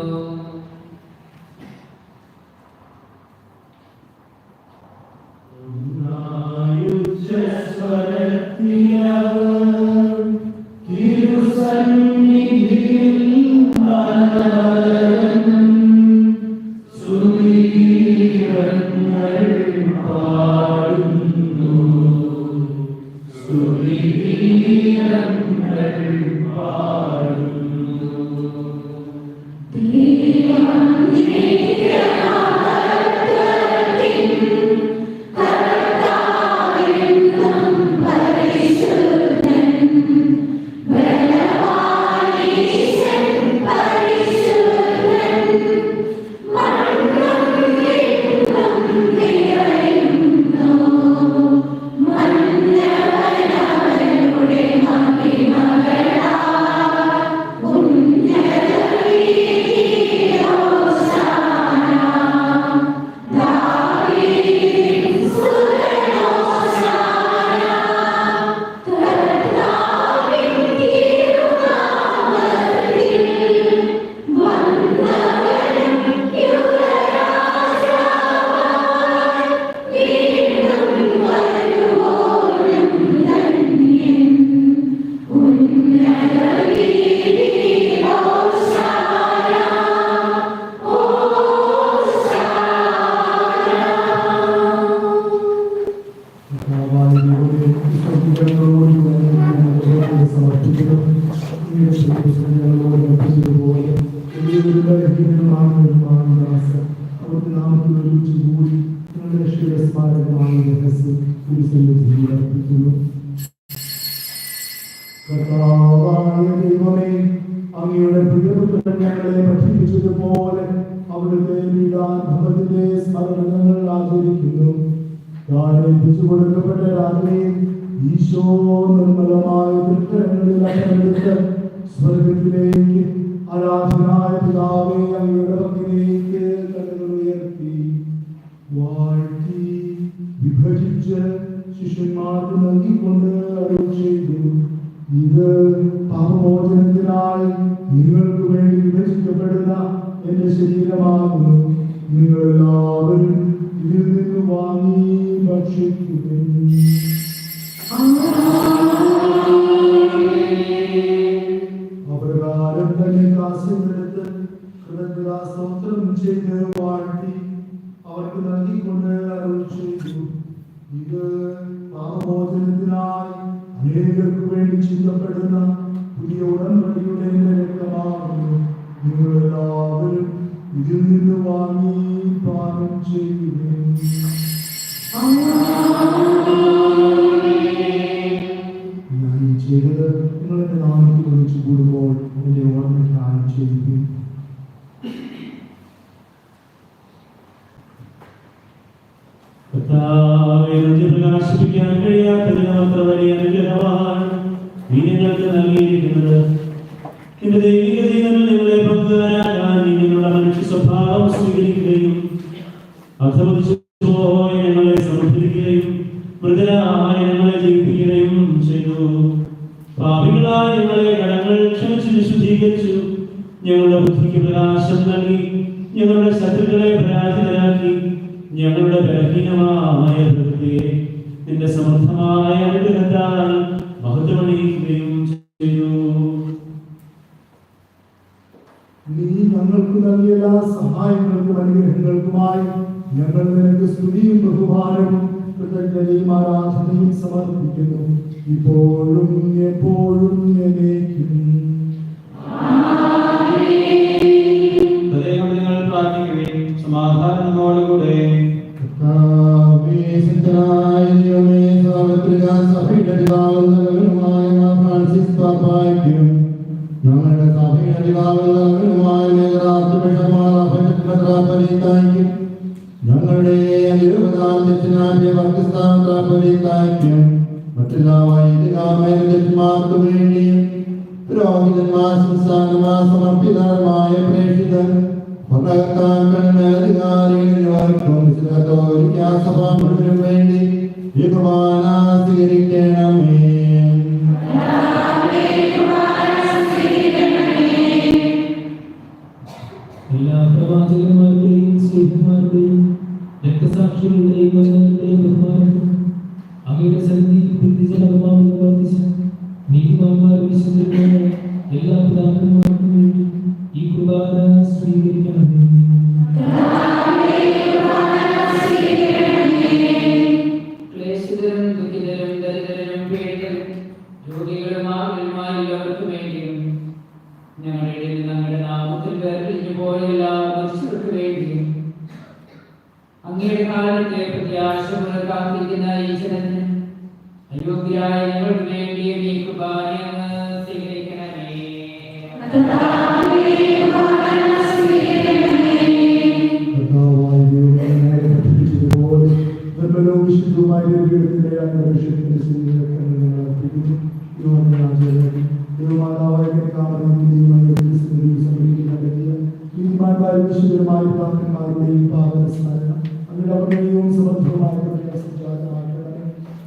അങ്ങയുടെ പ്രിയപുത്രൻ ഞങ്ങളെ പഠിപ്പിച്ചതുപോലെ അവിടുത്തെ പീഡാനുഭവത്തിന്റെ സ്മരണകൾ ആചരിക്കുന്നു. താൻ ഏൽപ്പിച്ചു കൊടുക്കപ്പെട്ട രാത്രിയിൽ ഈശോ നിർമ്മലമായ തൃക്കരങ്ങളിൽ അകലെടുത്ത് സ്വർഗത്തിലേക്ക് ആരാധനായ പിതാവേ അങ്ങയുടെ പക്കലേക്ക് കണ്ണുകൾ ഉയർത്തി വാഴ്ത്തി വിഭജിച്ച് ശിഷ്യന്മാർക്ക് നൽകിക്കൊണ്ട് അരുൾ ചെയ്തു, ഇത് പാപമോചനത്തിനായി നിങ്ങൾക്ക് വേണ്ടി വിഭജിക്കപ്പെടുന്ന എന്റെ ശരീരമാകുന്നു. നിങ്ങളെല്ലാവരും ഇതിൽ നിന്ന് വാങ്ങി ഭക്ഷിക്കുകയും അപ്രകാരം തന്നെ കാസ്യമെടുത്ത് കൃതജ്ഞതാസ്തോത്രം ചെയ്ത് വാഴ്ത്തി അവർക്ക് നൽകിക്കൊണ്ട് അരുൾ ചെയ്തു, ഇത് പാപമോചനത്തിനായി അനേകർക്ക് വേണ്ടി ചിന്തപ്പെടുന്ന പുതിയ ഉടമ്പടിയുടെ രക്തമാകുന്നു. നിങ്ങളെല്ലാവരും ഇതിൽ നിന്ന് വാങ്ങി പാനം ചെയ്യുകയും ഞാൻ ഈ ചെയ്തത് നിങ്ങളുടെ നാമത്തിൽ വിളിച്ചു കൂടുമ്പോൾ എന്റെ ഓർമ്മയ്ക്കായി ചെയ്യുകയും പ്രകാശിപ്പിക്കാൻ കഴിയാത്ത വലിയ അനുഗ്രഹമാണ് നീ ഞങ്ങൾക്ക് നൽകിയിരിക്കുന്നത്. നിന്റെ ദൈവിക ദൈവങ്ങൾ ഞങ്ങളെ പങ്കുകാരാകാൻ നീ ഞങ്ങളുടെ മനുഷ്യ സ്വഭാവം സ്വീകരിക്കുകയും അധപതിച്ചുപോയ ഞങ്ങളെ സമർപ്പിക്കുകയും മൃതരായ ഞങ്ങളെ ജയിപ്പിക്കുകയും ചെയ്തു. പാപികളായ ഞങ്ങളെ കടങ്ങൾ ക്ഷമിച്ച് വിശുദ്ധീകരിച്ചു. ഞങ്ങളുടെ ബുദ്ധിക്ക് പ്രകാശം നൽകി ഞങ്ങളുടെ ശത്രുക്കളെ പരാജിതരാക്കി. ഞങ്ങളുടെ ബലഹീനമായ ഹൃദയത്തെ നിന്റെ സമർത്ഥമായ അനുഗ്രഹത്താൽ മഹത്വമണിയിക്കുകയും ചെയ്തു. നീ ഞങ്ങൾക്ക് നൽകിയ എല്ലാ സഹായങ്ങൾക്കും അനുഗ്രഹങ്ങൾക്കുമായി ഞങ്ങൾ നിനക്ക് സ്തുതിയും ബഹുമാനവും കൃതജ്ഞതയും ആരാധനയും സമർപ്പിക്കുന്നു, ഇപ്പോഴും എപ്പോഴും എന്നേക്കും. നിങ്ങൾ പ്രാർത്ഥിക്കുകയും സമാധാനത്തോടുകൂടെ കർത്താവേ, സത്യനായ ദൈവമേ, സ്വാതന്ത്ര്യ സഭയുടെ പിതാവുന്നവനുമായ ഫ്രാൻസിസ് പാപ്പായ്ക്കും ഞങ്ങളുടെ സഭയുടെ പിതാവുന്നവനുമായ മെത്രാപ്പൊലീത്തായ്ക്കും ഞങ്ങളുടെ 20-ാം ദക്ഷിണാന്ത്യ വർഗസ്ഥാനത്താപ്പൊലീത്തായ്ക്കും മറ്റെല്ലാ വൈദികമാർക്കും വേണ്ടിയും പുരോഹിതന്മാർ സംസ്ഥാനമാർ സമർപ്പിതമായ പ്രേക്ഷിതർ ഭരണകർത്താക്കളും സഭ മുഴുവനും വേണ്ടി ഈ കുർബാന സ്വീകരിക്കണമേ. എല്ലാ പ്രവാചകന്മാരുടെയും സ്ത്രീമാരുടെയും രക്തസാക്ഷികളുടെയും വചനങ്ങളുടെയും ബഹുമാനവും അങ്ങയുടെ സന്നിധിയിൽ പ്രതിജനകമാണെന്ന് വർദ്ധിച്ച നീതിമാന്മാരും വിശുദ്ധരുമായ എല്ലാ പിതാക്കന്മാർക്കും വേണ്ടി ഈ കുർബാന സ്വീകരിക്കണമേ. ക്ലേശിതരും ദുഃഖിതരും ദരിദ്രരും പീഡിതരും രോഗികളും ആകുലരുമായുള്ളവർക്ക് വേണ്ടിയും ഞങ്ങളുടെ ഇടയിൽ ഞങ്ങളുടെ നാമത്തിൽ വേർതിരിഞ്ഞു പോയ എല്ലാ മനുഷ്യർക്ക് വേണ്ടിയും അങ്ങയുടെ കാലത്തെ പ്രത്യാശകൾ കാത്തിരിക്കുന്ന ഈ ജനത്തിന് അയോഗ്യരായ ഞങ്ങൾക്ക് വേണ്ടിയും ഈ കുർബാന അങ്ങ് സ്വീകരിക്കണമേ.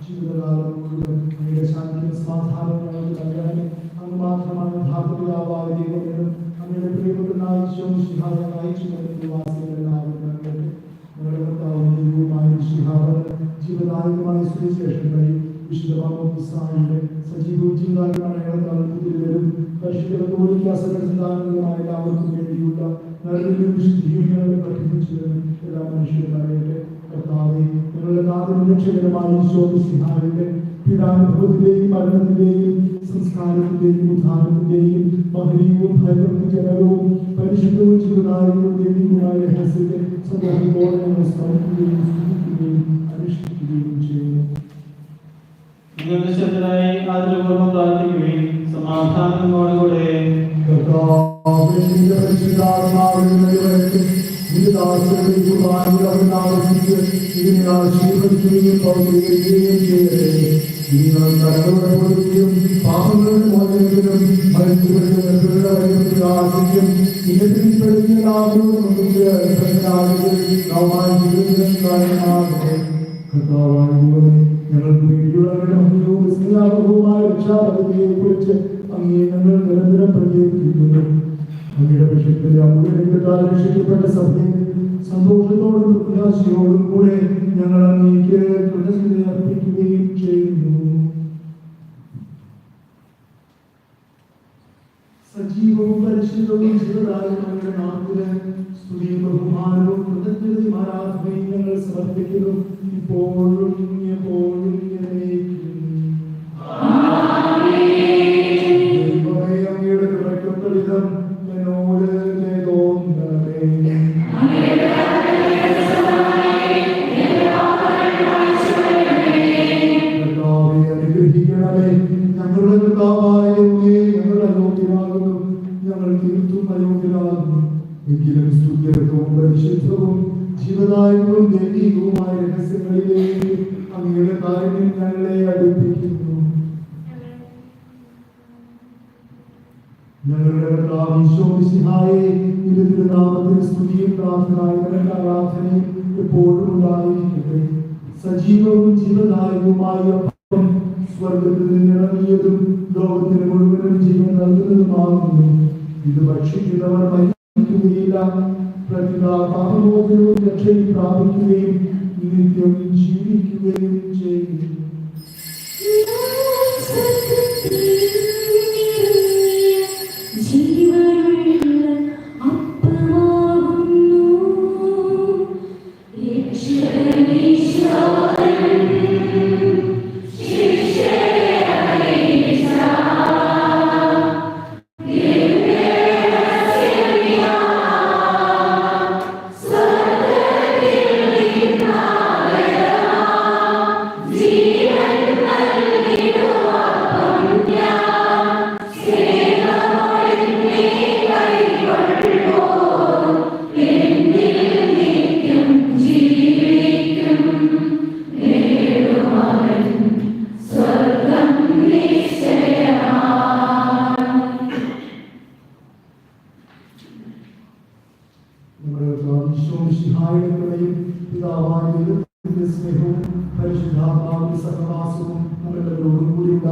ജീവിതകാലം മുഴുവൻ അങ്ങയുടെ ശാന്തിയും സമാധാനവും നൽകണമേ. അങ്ങ് മാത്രമാണ് യഥാർത്ഥപിതാവായ ദൈവമെന്നും അങ്ങയുടെ പ്രിയപ്പെട്ട ജീവദായകമായ സുവിശേഷങ്ങളിൽ വിശുദ്ധ സജീവവും ജീവദായകമായ സന്താനങ്ങളുമായ എല്ലാവർക്കും വേണ്ടിയുള്ള നന്മയും വിശുദ്ധിയും ഞങ്ങളെ പഠിപ്പിച്ചു എല്ലാ മനുഷ്യരും അറിയട്ടെ. കർത്താവേ, ഞങ്ങളുടെ നാഥരക്ഷകരമായ ഈശോമിശിഹായുടെ പീഡാനുഭവത്തിന്റെയും മരണത്തിന്റെയും സംസ്കാരത്തിന്റെയും ഉദ്ധാനത്തിന്റെയും മഹനീയവും ഭയഭക്തിജനകവും പരിശുദ്ധവും ജീവദായകവും ദൈവികവുമായ രഹസ്യത്തെ സന്തോഷത്തോടെ ഞങ്ങൾ സ്മരിക്കുകയും സ്തുതിക്കുകയും അനുഷ്ഠിക്കുകയും ചെയ്യുന്നു. നിങ്ങളുടെ ശബ്ദരായി ആദരപൂർവ്വം പ്രാർത്ഥിക്കുകയും സമാധാനത്തോടുകൂടെ ഞങ്ങൾക്ക് വേണ്ടിയുള്ള സ്നേഹാപൂർവമായ രക്ഷാപദ്ധതിയെ കുറിച്ച് അങ്ങേ ഞങ്ങൾ നിരന്തരം പ്രചരിപ്പിക്കുന്നു. അങ്ങയുടെ വിഷയത്തിലെ അമൂല്യത്താൽ രക്ഷിക്കപ്പെട്ട സഭയെ സന്തോഷത്തോടും പ്രത്യാശയോടും കൂടെ ഞങ്ങൾ അങ്ങേക്ക് കൃതജ്ഞത അർപ്പിക്കുകയും ചെയ്യുന്നു. സജീവവും പരിശുദ്ധവും ജീവദായകമായ നാമത്തിന് സ്തുതിയും ബഹുമാനവും കൃതജ്ഞതയും ആരാധനയും ഞങ്ങൾ സമർപ്പിക്കുന്നു ഇപ്പോഴും എപ്പോഴും അങ്ങയുടെ കൃപയ്ക്കൊത്തവിധം എന്നോട് തോന്നണമേ. അനുഗ്രഹിക്കണമേ. ഞങ്ങളുടെ കർത്താവായ ഞങ്ങൾ അയോഗ്യരാകുന്നു, ഞങ്ങൾ തീർത്തും അയോഗ്യരാകുന്നു. എങ്കിലും സ്തുത്യർഹവും പരിശുദ്ധവും ജീവദായകവും ദൈവികവുമായ രഹസ്യങ്ങളിലേക്ക് അങ്ങയുടെ കാരുണ്യം ഞങ്ങളെ അടുപ്പിക്കുന്നു. ഞങ്ങളുടെ കർത്താവ് ഈശോമിശിഹായെ നിന്റെ തിരുനാമത്തിൽ സ്തുതിയും ആരാധനയും എപ്പോഴും ഉണ്ടായിരിക്കട്ടെ. സജീവവും ജീവദായകവുമായ അപ്പം സ്വർഗത്തിൽ നിന്നിറങ്ങിയതും ലോകത്തിന് മുഴുവനും ജീവൻ നൽകുന്നതുമാകുന്നു. ഇത് ഭക്ഷിക്കുന്നവർ മരിക്കുകയില്ല, പാപമോചനവും രക്ഷയും പ്രാപിക്കുകയും നിത്യം ജീവിക്കുകയും ചെയ്യും. ജീവൻ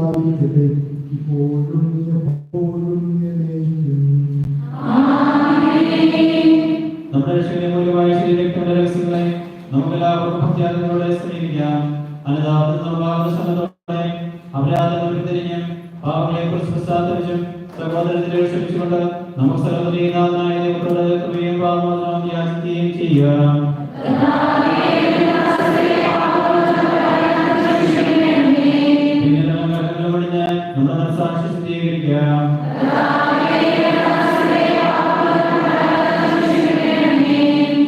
ഉണ്ടായിരിക്കട്ടെ ഇപ്പോഴും എപ്പോഴും എന്നേക്കും. നമ്മുടെ രക്ഷകനെ മൂലമായ ശരീരത്തിന്റെ രഹസ്യങ്ങളെ നമുക്കെല്ലാവർക്കും ഭക്തിയാഗ്രഹത്തോടെ സ്നേഹിക്കാം. അനുതാപത്തോടെ ശ്രമത്തോടെ അപരാധങ്ങൾ തിരിഞ്ഞ് പാപങ്ങളെ കുറിച്ച് പശ്ചാത്തലിച്ചും സഹോദരത്തിലെ ക്ഷമിച്ചുകൊണ്ട് നമുക്ക് സർവ്വതീനാഥനായ ദൈവത്തോട് കൃപയും പാപമോചനവും യാചിക്കുകയും ചെയ്യുക. പിന്നെ നമ്മുടെ മനസ്സാക്ഷി ശുദ്ധീകരിക്കാം.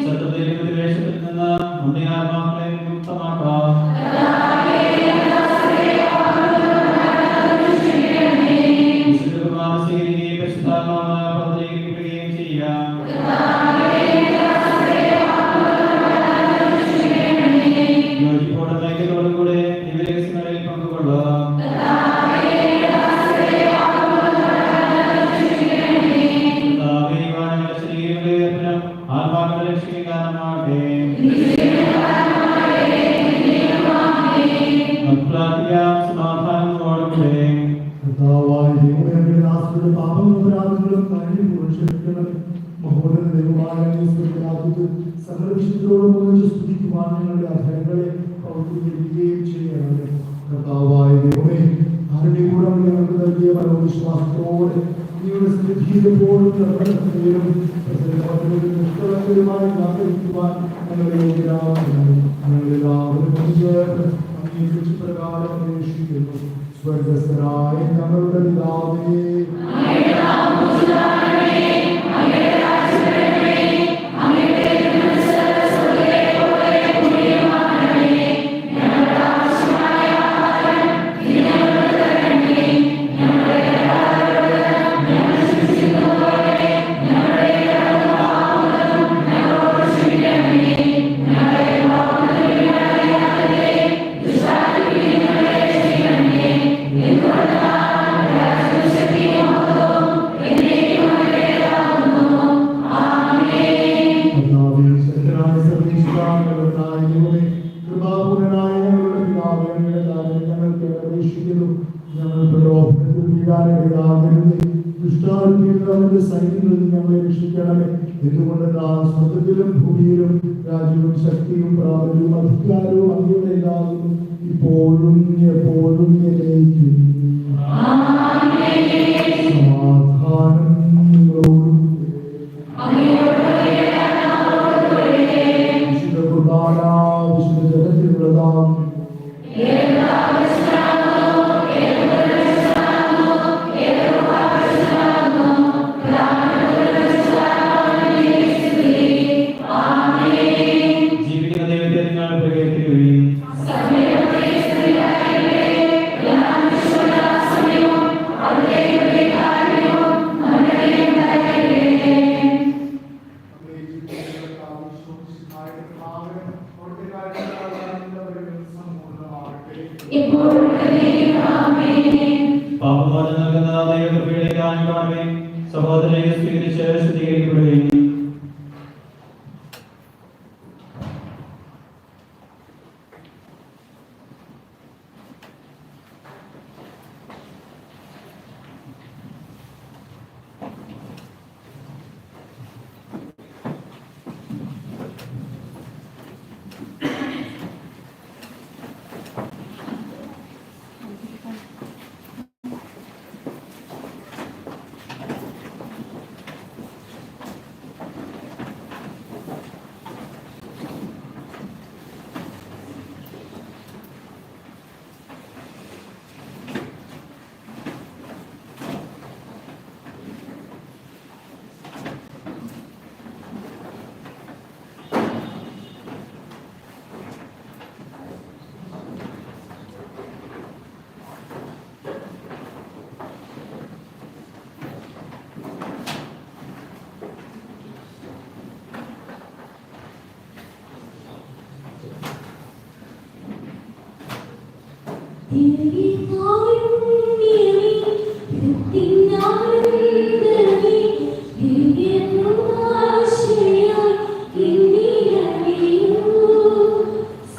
ശത്രുതയിലെ ദ്വേഷത്തിൽ നിന്ന് നമ്മുടെ ആത്മാക്കളെ മുക്തമാക്കാം. സ്വീകരിക്കുകയും പരിശുദ്ധാത്മാവിനാൽ പൗത്രീകരിക്കുകയും ചെയ്യാം. യോജിപ്പോടും ഐക്യത്തോടും കൂടെ ദിവ്യരഹസ്യങ്ങളിൽ പങ്കുകൊള്ളാം. ആത്മാക്കളെ രക്ഷിക്കാനാകട്ടെ. സമാധാനത്തോടുകൂടെ കർത്താവായ ദൈവമേ, അങ്ങയുടെ ദാസരുടെ പാപങ്ങളും അപരാധങ്ങളും കഴിഞ്ഞുപോയി ക്ഷമിക്കണമേ. മഹോന്നത ദൈവമായ അങ്ങയുടെ രാജ്യത്ത് സകല വിശുദ്ധരോടും ഒന്നിച്ച് സ്തുതിക്കുവാൻ ഞങ്ങളുടെ അധരങ്ങളെ പൗത്രീകരിക്കുകയും ചെയ്യണമേ. കർത്താവായ ദൈവമേ, ആരുടെ കൂടെ ഞങ്ങൾക്ക് നൽകിയ മനോവിശ്വാസത്തോടെ അങ്ങയുടെ സമൃദ്ധിയിലെപ്പോഴും നിലനിൽക്കുന്നതിനും നിഷ്കളങ്കരുമായി ആഗ്രഹിക്കുവാൻ ഞങ്ങളെ യോഗ്യരാകണമേ. ഞങ്ങളെല്ലാവരും ചേർന്ന് അങ്ങേക്ക് പ്രകാരം അന്വേഷിക്കുന്നു. സ്വർഗസ്ഥനായ ഞങ്ങളുടെ പിതാവേ, എന്തുകൊണ്ട് സ്വർഗത്തിലും ഭൂമിയിലും രാജ്യവും ശക്തിയും പ്രാബല്യവും അധികാരവും അങ്ങയുടേതാകുന്നു ഇപ്പോഴും എപ്പോഴും എന്നേക്കും. സമാധാനം നിങ്ങളോടും വിശുദ്ധ കുർബാന വിശുദ്ധ ജനത്തിനുള്ളതാകും. സഹോദരനെ സ്വീകരിച്ച് ശുദ്ധീകരിക്കപ്പെടുകയും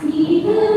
Sneak the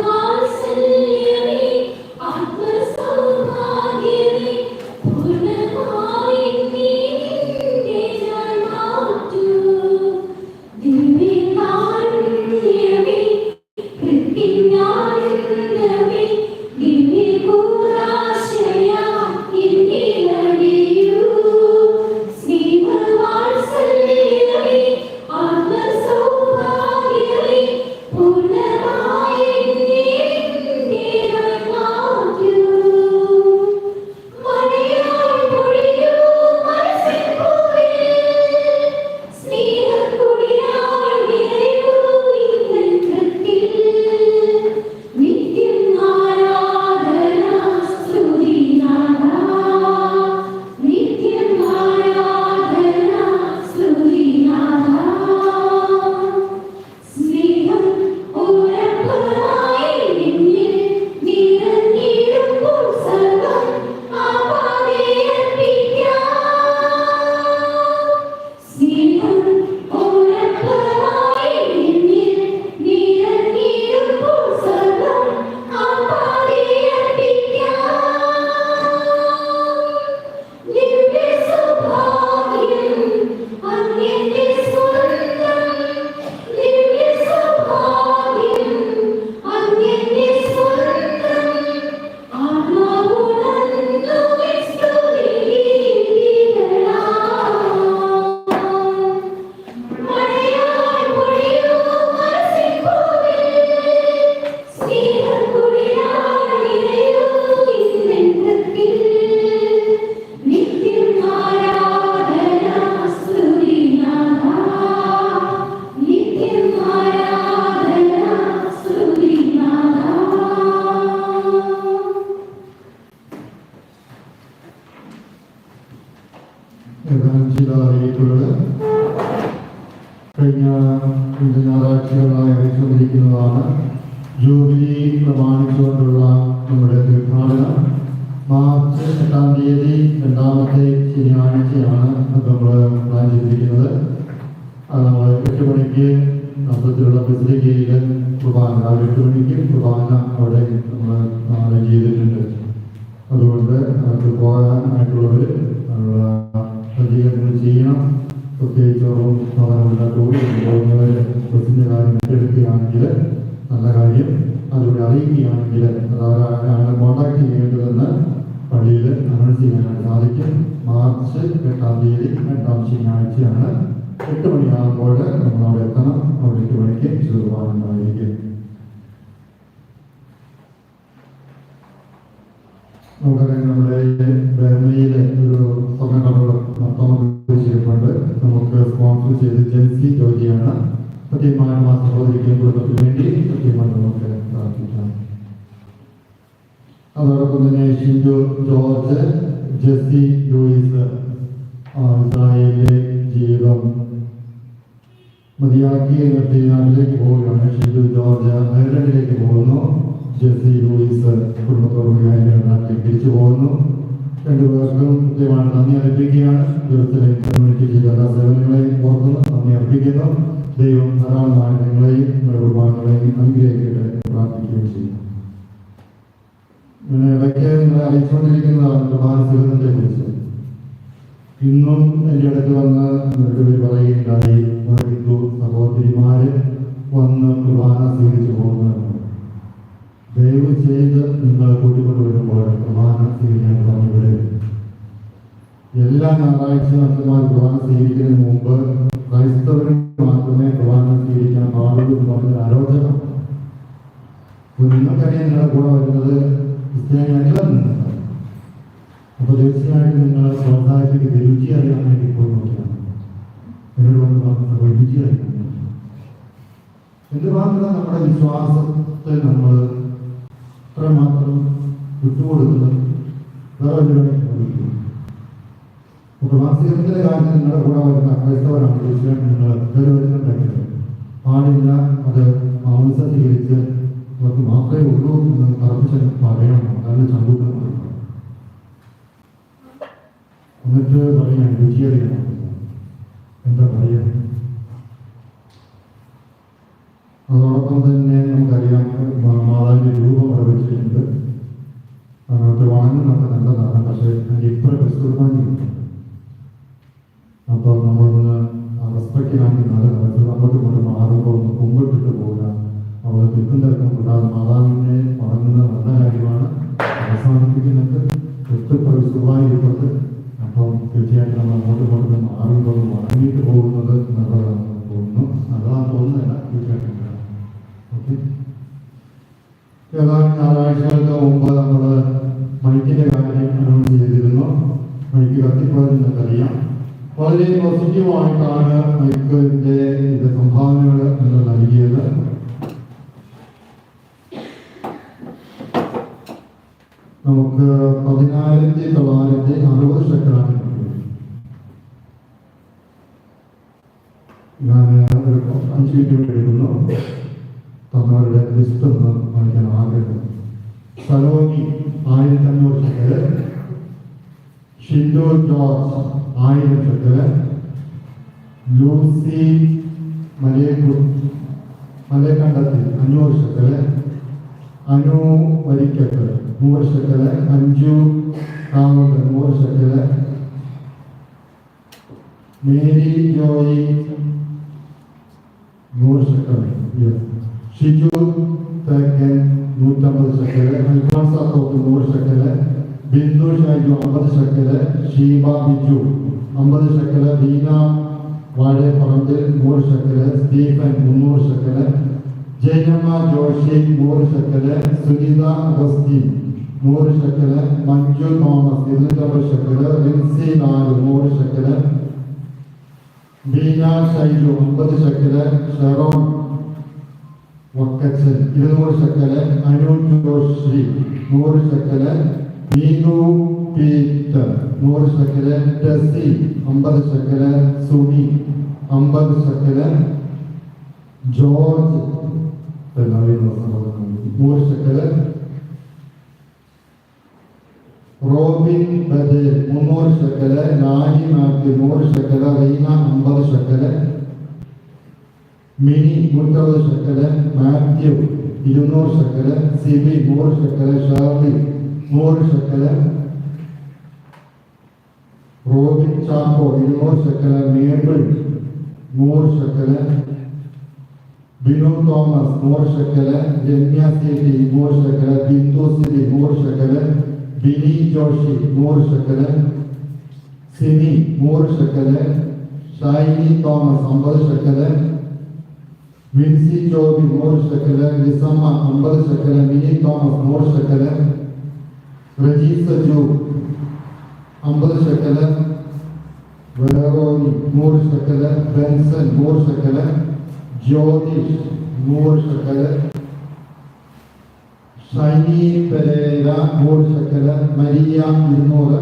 ഏതാനും ചില അറിയിപ്പുകൾ കഴിഞ്ഞ ഞായറാഴ്ചകളായി അറിയിച്ചുകൊണ്ടിരിക്കുന്നതാണ്. ജൂബിലി പ്രമാണിച്ചുകൊണ്ടുള്ള നമ്മുടെ തീർത്ഥാടനം മാർച്ച് 8-ാം തീയതി രണ്ടാമത്തെ ശനിയാഴ്ചയാണ് നമ്മൾ പ്ലാൻ ചെയ്തിരിക്കുന്നത്. നമ്മൾ 8 മണിക്ക് അമ്പലത്തിലുള്ള ബസിലിക്കയിൽ കുർബാന, രാവിലെ 8 മണിക്ക് കുർബാന അവിടെ നമ്മൾ അറേഞ്ച് ചെയ്തിട്ടുണ്ട്. അതുകൊണ്ട് നമുക്ക് പോകാനായിട്ടുള്ളവർ സജ്ജീകരണങ്ങൾ ചെയ്യണം. പ്രത്യേകിച്ച് പോകുന്നവർ ബസ്സിൻ്റെ കാര്യം ഏറ്റെടുക്കുകയാണെങ്കിൽ നല്ല കാര്യം. അതുകൂടെ അറിയിക്കുകയാണെങ്കിൽ അതാണ് കോൺടാക്ട് ചെയ്യേണ്ടതെന്ന് പള്ളിയിൽ അനൗൺസ് ചെയ്യാനായിട്ട് സാധിക്കും. മാർച്ച് 8-ാം തീയതി 2-ാം ശനിയാഴ്ചയാണ്. 8 മണിയാകുമ്പോൾ നമ്മൾ അവിടെ എത്തണം. അവിടെ 8 മണിക്ക് ചെറുപാടുണ്ടായിരിക്കും. നമുക്കറിയാം, നമ്മുടെ ബർമയിലെ ഒരു സ്വർണ്ണക്കടവ് നഷ്ടമുണ്ട്. നമുക്ക് സ്പോൺസർ ചെയ്ത് ജെൻസി ജോജിയാണ്. സത്യമായ സഹോദരിക്കും കുടുംബത്തിന് വേണ്ടി സത്യമായി നമുക്ക് പ്രാർത്ഥിക്കാം. അതോടൊപ്പം തന്നെ ഷിൻഡു ജോർജ്, ജെസ്സി ലൂയിസ് ഇസ്രായേലിലെ ജീവിതം മതിയാക്കി നിർത്തി നാട്ടിലേക്ക് പോവുകയാണ്. ഷിൻഡു ജോർജ് അയർലൻഡിലേക്ക് പോകുന്നു. ജെസ്സി ലൂയിസ് കുടുംബത്തോടുകൂടി നാട്ടിലേക്ക് തിരിച്ചു പോകുന്നു. രണ്ടുപേർക്കും കൃത്യമാണ് നന്ദി അർപ്പിക്കുകയാണ്. ദൈവത്തിലെ കമ്മ്യൂണിറ്റി ചെയ്ത എല്ലാ സേവനങ്ങളെയും ഓർക്കുന്നു, നന്ദി അർപ്പിക്കുന്നു. ദൈവം ധാരാളമായി നിങ്ങളെയും നിങ്ങളുടെ കുടുംബാംഗങ്ങളെയും അനുഗ്രഹിക്കട്ടെ പ്രാർത്ഥിക്കുകയും ചെയ്യും. ഇടയ്ക്ക് നിങ്ങളെ അറിയിച്ചുകൊണ്ടിരിക്കുന്നതാണ് കുർബാനത്തെ കുറിച്ച്. ഇന്നും എൻ്റെ അടുത്ത് വന്ന് പേര് പറയുകയുണ്ടായി, ഹിന്ദു സഹോദരിമാര് വന്ന് കുർബാന സ്വീകരിച്ചു പോകുന്നതാണ്. ദയവ് ചെയ്ത് നിങ്ങൾ കൂട്ടിക്കൊണ്ടുവരുമ്പോൾ കുർബാന സ്വീകരിക്കാൻ പറഞ്ഞവിടെ എല്ലാ ഞായറാഴ്ച അച്ഛന്മാർ കുർബാന സ്വീകരിക്കുന്നതിന് മുമ്പ് ക്രൈസ്തവരും മാത്രമേ കുർബാന സ്വീകരിക്കാൻ പാടുള്ളൂ എന്ന് പറഞ്ഞൊരു ആലോചന. നിങ്ങൾക്കറിയാൻ നിങ്ങളുടെ കൂടെ വരുന്നത് ക്രിസ്ത്യാനിയല്ലെന്ന്. അപ്പോൾ തീർച്ചയായിട്ടും നിങ്ങൾ പ്രോത്സാഹിപ്പിക്കുന്നത് രുചി അറിയാൻ വേണ്ടി ഇപ്പോൾ നോക്കിയാണ്. എന്നോട് വന്ന് പറഞ്ഞപ്പോൾ രുചി അറിയാൻ വേണ്ടി എന്തുമാത്രം നമ്മുടെ വിശ്വാസത്തെ നമ്മൾ അത്രമാത്രം വിട്ടുകൊടുക്കുന്നത് വേറെ ഒരു പ്രവാസികളുടെ കാര്യത്തിൽ നിങ്ങളുടെ കൂടെ വരുന്ന ക്രൈസ്തവരാണ് തീർച്ചയായിട്ടും നിങ്ങൾ വരുന്നുണ്ടെങ്കിൽ പാടില്ല. അത് മാംസീകരിച്ച് അവർക്ക് മാത്രമേ ഉള്ളൂ എന്ന് തറപ്പിച്ച് പറയണം. നല്ല ചങ്കൂട്ടം കൊടുക്കണം. എന്നിട്ട് പറയാൻ രുചിയറിയണം. എന്താ പറയുക? അതോടൊപ്പം തന്നെ നമുക്കറിയാം, മാതാവിൻ്റെ രൂപം അവിടെ വെച്ചിട്ടുണ്ട്. അതിനകത്ത് വണങ്ങുന്നൊക്കെ നല്ലതാണ്. പക്ഷേ അതിൻ്റെ ഇപ്പം ക്രിസ്തുർബാനിയുണ്ട്. അപ്പോൾ നമ്മളൊന്ന് റെസ്പെക്റ്റിനാക്കി നല്ലത് അങ്ങോട്ടും ഇങ്ങോട്ടും മാറുമ്പോൾ ഒന്ന് കുമ്പിട്ടിട്ട് പോവുക. അവൾ തിക്കും തിരക്കും കൂടാതെ മാതാവിനെ വണങ്ങുന്നത് നല്ല കാര്യമാണ്. അവസാനിപ്പിക്കുന്നത് ക്രിസ്തുർബാനിയിൽപ്പെട്ട്. അപ്പം തീർച്ചയായിട്ടും നമ്മൾ അങ്ങോട്ടും ഇങ്ങോട്ടും മാറുമ്പോൾ വണങ്ങിയിട്ട് പോകുന്നത് നല്ലതാണെന്ന് തോന്നുന്നു. നല്ലതാണെന്ന് തോന്നുന്നില്ല, തീർച്ചയായിട്ടും. ഏതാനും ഞായറാഴ്ചകൾക്ക് മുമ്പ് നമ്മൾ മൈക്കിൻ്റെ കാര്യം അനൗൺസ് ചെയ്തിരുന്നു. മൈക്ക് കത്തിപ്പോയത് നിങ്ങൾക്കറിയാം. വളരെ പോസിറ്റീവായിട്ടാണ് മൈക്കിൻ്റെ സംഭാവനകൾ നിങ്ങൾ നൽകിയത്. നമുക്ക് 14,960 ഷെക്കലാണ് കിട്ടിയത്. ഞാൻ ഒരു 5 മിനിറ്റ് എടുക്കുന്നു. തന്നവരുടെ ലിസ്റ്റ് ഒന്ന് വായിക്കാൻ ആഗ്രഹം. സലോമി 1500 ഷെക്കല്, ഷിൻഡു ജോർജ് 1000 ഷെക്കല്, ലൂസി മലയക്കണ്ടത്തിൽ 500 ഷെക്കല്, അനു വരിക്കത്ത് 100 ഷെക്കല്, അഞ്ചു കാവുണ്ട് 100 ഷെക്കല്, മേരി ജോയി 100 ഷെക്കല്, ഷിജു തേക്കൻ 150 ഷെക്കല്, അൽഫോൺസ തോക്ക് 100 ഷെക്കല്, Bindu Shaiju 50 ഷെക്കല്, Sheeba Biju 50 shekel, Deena Vazhaparambil 100 shekel, Stephen 300 shekel, Jayamma Joshy 100 shekel, Sunitha Augustine 100 shekel, Manju Thomas 250 shekel, Rincy 100 shekel, Beena Shaiju 50 shekel, Sharon Vakkachan 200 shekel, Anu Joshy 100 shekel, Neethu Peter 100 shekel, Tessy 50 shekel, Sumi 50 shekel, George 100 shekel, Robin Badal 300 shekel, Naji Mathew 100 shekel, Reena 50 shekel, Mini 160 shekel, Mathew 200 shekel, Siby 100 ശക്കല്, ഷാർലി 100 shekel, Robin Chacko 200 shekel, Mabel 100 shekel, Binu Thomas 100 shekel, Ramya Sethi 100 shekel, Bindu Siby 100 shekel, Bini Joshy 100 shekel, Simi 100 shekel, Shiny Thomas 50 shekel, Vincy Joby 100 shekel, Lissamma 50 shekel, Mini Thomas 100 shekel, Reji Saju 50 shekel, Veroni 100 shekel, Benson 100 shekel, Jyothish 100 shekel, Shiny Pereira 100 shekel, Maria 200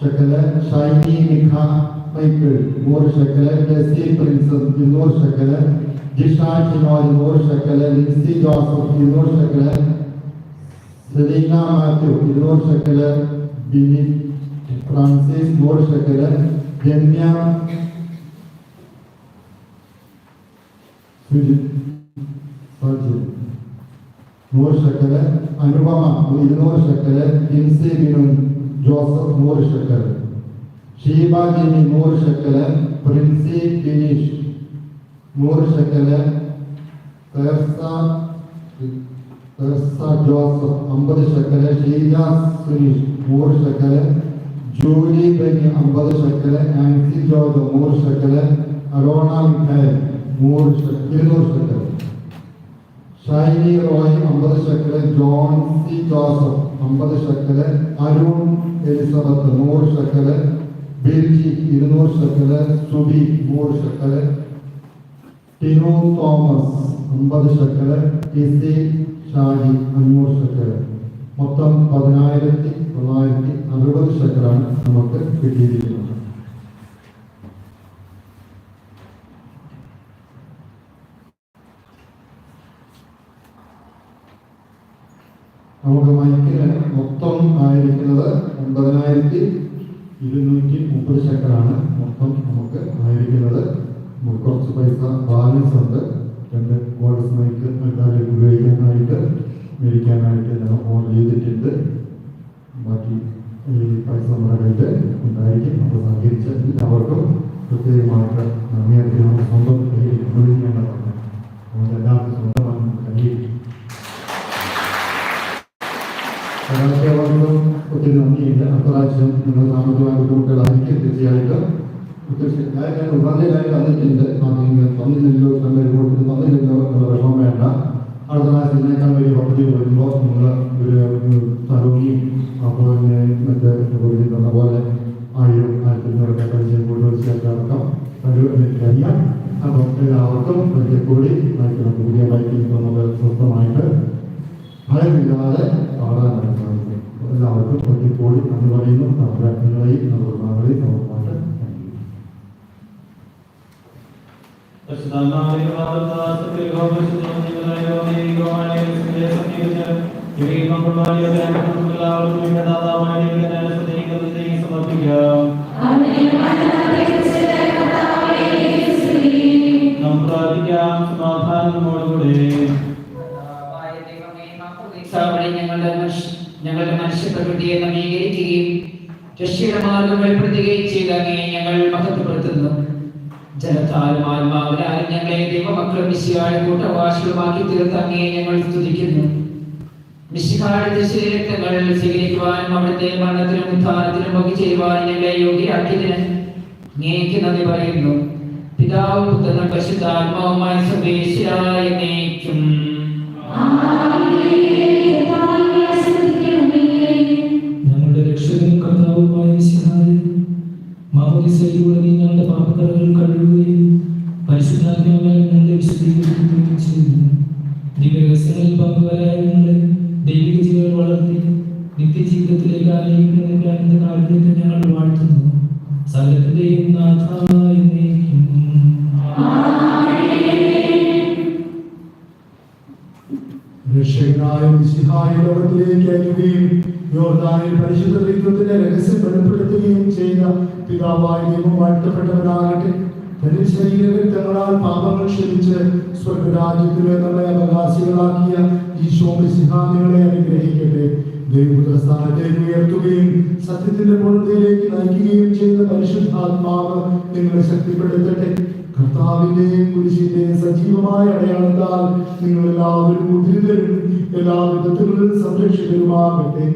shekel, Shiny Nikha Michael 100 shekel, Tessy princess 200 shekel, Jisha Shinoy 100 shekel, Lincy Joseph 200 shekel, Selina Mathew 200 shekel, Bini Francis 100 shekel, Ramya Sujith 100 shekel, Anupama 200 shekel, Jincy Binu Joseph 100 shekel, Sheeba Jini 100 shekel, Princy Bineesh 100 shekel, Theresa Joseph 50 shekel, Sheeja Suneesh 100 shekel, Julie Benny 50 shekel, Ancy George 100 shekel, Arona Mikhail 200 shekel, Shiny Roy 50 shekel, Joncy Joseph 50 shekel, Arun Elizabeth 100 ശക്കല്, Bilji 200 ശക്കല്, Subi 100 ശക്കല്, Tinu Thomas 50 ശക്കല്, TC Shaji 500 ശക്കല്. മൊത്തം 10,960 ശക്കലാണ് നമുക്ക് കിട്ടിയിരിക്കുന്നത്. നമുക്ക് മൈക്കിന് മൊത്തം ആയിരിക്കുന്നത് 9,230 ശക്കലാണ് മൊത്തം നമുക്ക് ആയിരിക്കുന്നത്. കുറച്ച് പൈസ ബാലൻസ് ഉണ്ട്. 2 വോൾസ് മൈക്ക് എല്ലാവരും ഉപയോഗിക്കാനായിട്ട് മേടിക്കാനായിട്ട് ഞാൻ ഓർഡർ ചെയ്തിട്ടുണ്ട്. ബാക്കി ഈ പൈസ നമ്മുടെ കയ്യിൽ ഉണ്ടായിരിക്കും. അപ്പോൾ സഹകരിച്ച എല്ലാവർക്കും പ്രത്യേകമായിട്ട് നന്ദി അറിയിക്കണം. സ്വന്തം കയ്യിൽ ഉപയോഗിക്കേണ്ടതാണ്. അതുകൊണ്ട് എല്ലാവർക്കും സ്വന്തമായി കയ്യിൽ ഒരാഴ്ചവർക്കും ഒത്തിരി നന്ദിയുണ്ട്. അപ്രാവശ്യം നിങ്ങൾ സാമ്പത്തികമായ ബുദ്ധിമുട്ടുകളായിരിക്കും തീർച്ചയായിട്ടും. ഞാൻ ഉപാധിയായി തന്നിട്ടുണ്ട്. തന്നില്ലല്ലോ നല്ലൊരു കൊടുത്തിട്ട് തന്നില്ലല്ലോ എന്നുള്ള വിഷമം വേണ്ട. അടുത്ത പ്രാവശ്യം ഇതിനേക്കാൾ വലിയ പദ്ധതി വരുമ്പോൾ നിങ്ങൾ ഒരു സ്ഥലവും അപ്പോൾ മറ്റേ തന്ന പോലെ 1,000-1,500 കഴിച്ച് കൂടുതൽ അടക്കം എനിക്കറിയാം. അപ്പം എല്ലാവർക്കും വലിയ കൂടി പുതിയ ബൈക്കിൽ നമുക്ക് സ്വസ്ഥമായിട്ട് ഭയമില്ലാതെ പാടാനായിട്ട് സാധിക്കും. എല്ലാവർക്കും ഒറ്റ കൂടി നന്ദി പറയുന്നു. നിങ്ങളെയും നമ്മുടെ സമൂഹമായിട്ട് ഞങ്ങളുടെ മനുഷ്യപ്രകൃതിയെ നവീകരിക്കുകയും രക്ഷയുടെ മാർഗം വെളിപ്പെടുത്തുകയും ചെയ്ത അങ്ങയെ ഞങ്ങൾ മഹത്വപ്പെടുത്തുന്നു. ജനത്താലും ആത്മാവിനാലും ഞങ്ങളെ ദൈവമക്കളും മിശിഹായുടെ കൂട്ടവാസികളുമാക്കി തീർത്ത അങ്ങയെ ഞങ്ങൾ സ്തുതിക്കുന്നു. മിശിഹായുടെ ശരീരരക്തങ്ങൾ സ്വീകരിക്കുവാനും അവിടുത്തെ മരണത്തിനും ഉത്ഥാനത്തിനും പങ്കുചേരുവാനും ഞങ്ങളെ യോഗ്യരാക്കിയതിന് അങ്ങേക്ക് നന്ദി പറയുന്നു. പിതാവും പുത്രനും പരിശുദ്ധാത്മാവുമായ സർവേശ്വരായ എന്നേക്കും. ഞങ്ങളുടെ രക്ഷകനും കർത്താവുമായ മിശിഹായേ, മാമോദീസയിലൂടെ നീ ഞങ്ങളുടെ പാപക്കറകൾ കഴുകുകയും പരിശുദ്ധാത്മാവാൽ ഞങ്ങളെ വിശദീകരിക്കുകയും ചെയ്തു. ദിവ്യരഹസ്യങ്ങളിൽ പങ്കുവരായ ഞങ്ങളെ ദൈവിക ജീവൻ വളർത്തി നിത്യജീവിതത്തിലേക്ക് ആനയിക്കുന്നതിന്റെ അനന്ത കാരുണ്യത്തെ ഞങ്ങൾ വാഴ്ത്തുന്നു. സകലത്തിന്റെയും നാഥ എന്നേക്കും. രക്ഷകനായ മിശിഹായ ലോകത്തിലേക്ക് അയക്കുകയും യോർദാനിൽ പരിശുദ്ധ ത്രിത്വത്തിന്റെ രഹസ്യം വെളിപ്പെടുത്തുകയും ചെയ്ത പിതാവായ ദൈവം വാഴ്ത്തപ്പെട്ടവനാകട്ടെ. തന്റെ ശരീരരക്തങ്ങളാൽ പാപങ്ങൾ ക്ഷമിച്ച് സ്വർഗരാജ്യത്തിലെ നമ്മളെ അവകാശികളാക്കിയ ഈശോ മിശിഹാ നിങ്ങളെ അനുഗ്രഹിക്കട്ടെ. ദൈവപുത്ര സ്ഥാനത്തേക്ക് ഉയർത്തുകയും സത്യത്തിന്റെ പൂർണ്ണതയിലേക്ക് നയിക്കുകയും ചെയ്യുന്ന പരിശുദ്ധാത്മാവ് നിങ്ങളെ ശക്തിപ്പെടുത്തട്ടെ. കർത്താവിന്റെയും കുരിശിന്റെയും സജീവമായ അടയാളത്താൽ നിങ്ങൾ എല്ലാവരും ഉദ്ധിതരും എല്ലാ വിധത്തിലും സംരക്ഷിതരുമാകട്ടെ,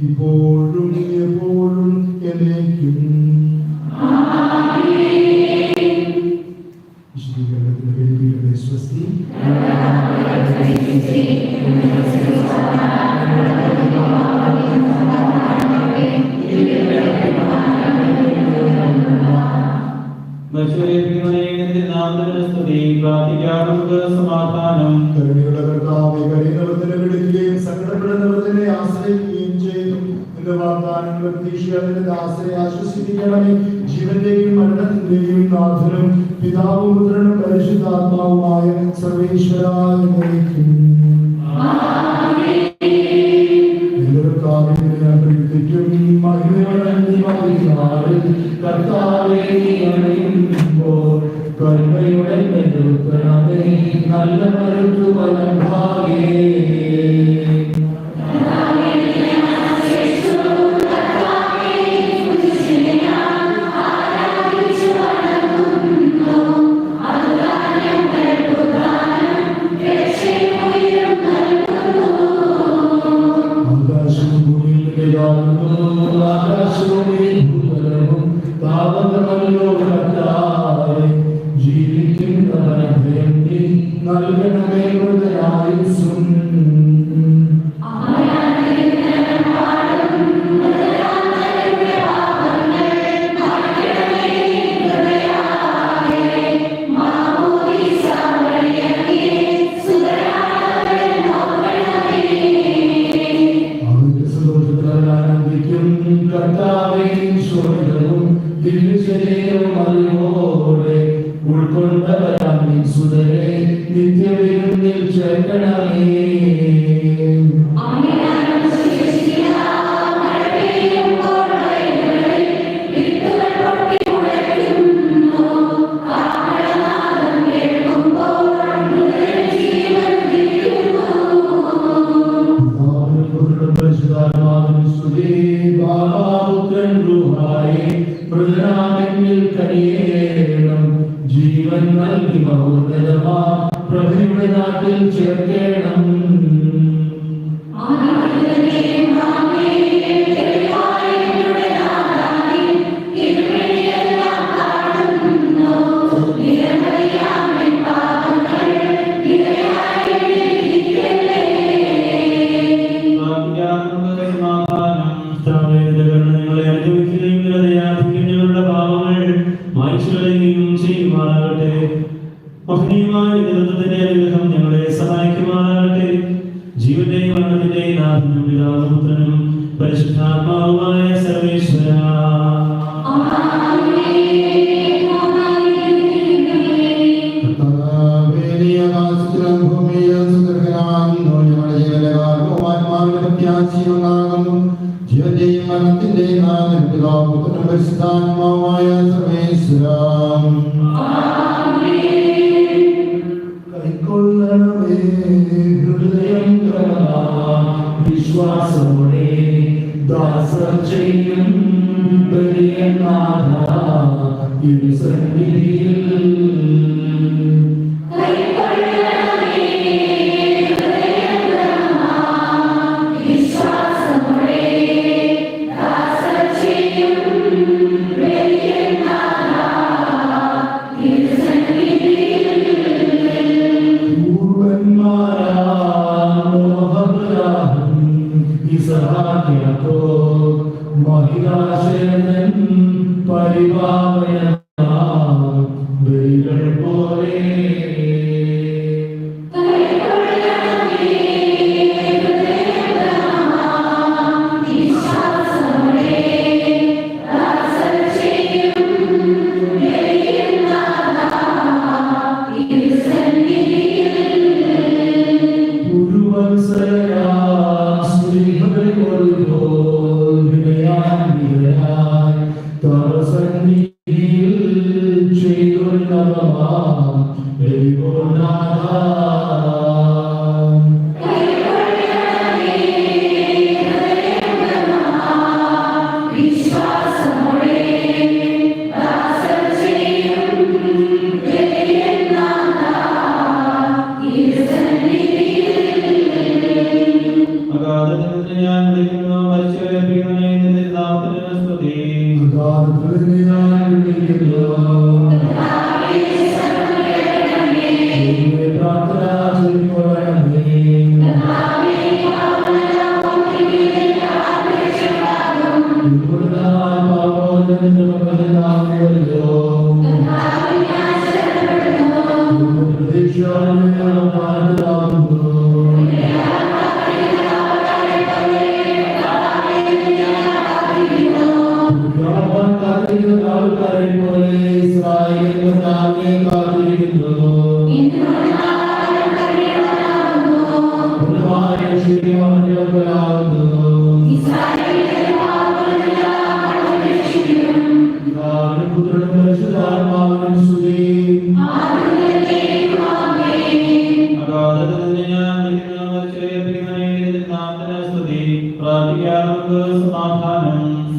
ഇപ്പോഴും എപ്പോഴും എന്നേക്കും. വിശുദ്ധീകരണത്തിന്റെ വേദിയുടെ സ്വസ്തി. സമാധാനം. കരുണയുള്ള കർത്താവേ, കരയുന്നവരെ വിളിക്കുകയും സങ്കടപ്പെടുന്നവരെ ആശ്രയിക്കുകയും ചെയ്തു. നിന്റെ വാഗ്ദാനങ്ങളെ പ്രതീക്ഷിക്കാതെ ദാസരെ ആശ്വസിപ്പിക്കണമേ. ജീവന്റെയും മരണത്തിന്റെയും നാഥനും പിതാവും പുത്രനും പരിശുദ്ധാത്മാവുമായ സർവേശ്വരായ എന്നേക്കും. കർത്താവേ, കരുണയുടെ നല്ല മരുത്തുവലഭാഗേ ജീവൻ നൽകി മഹോന്നതമാ പ്രഭയുടെ നാട്ടിൽ ചേർക്കണം. പരിശുദ്ധാത്മാവുമായ സർവേശ്വര ജീവന്റെയും മരണത്തിന്റെയും നാഥൻ പിതാവും പുത്രനും പരിശുദ്ധാത്മാവുമായ സർവേശ്വര കൈക്കൊള്ളണമേ ഹൃദയം വിശ്വാസമോടെ ദാസം ചെയ്യും ബലിയനാഥ ഇരുസന്നിധിയിൽ പോലെ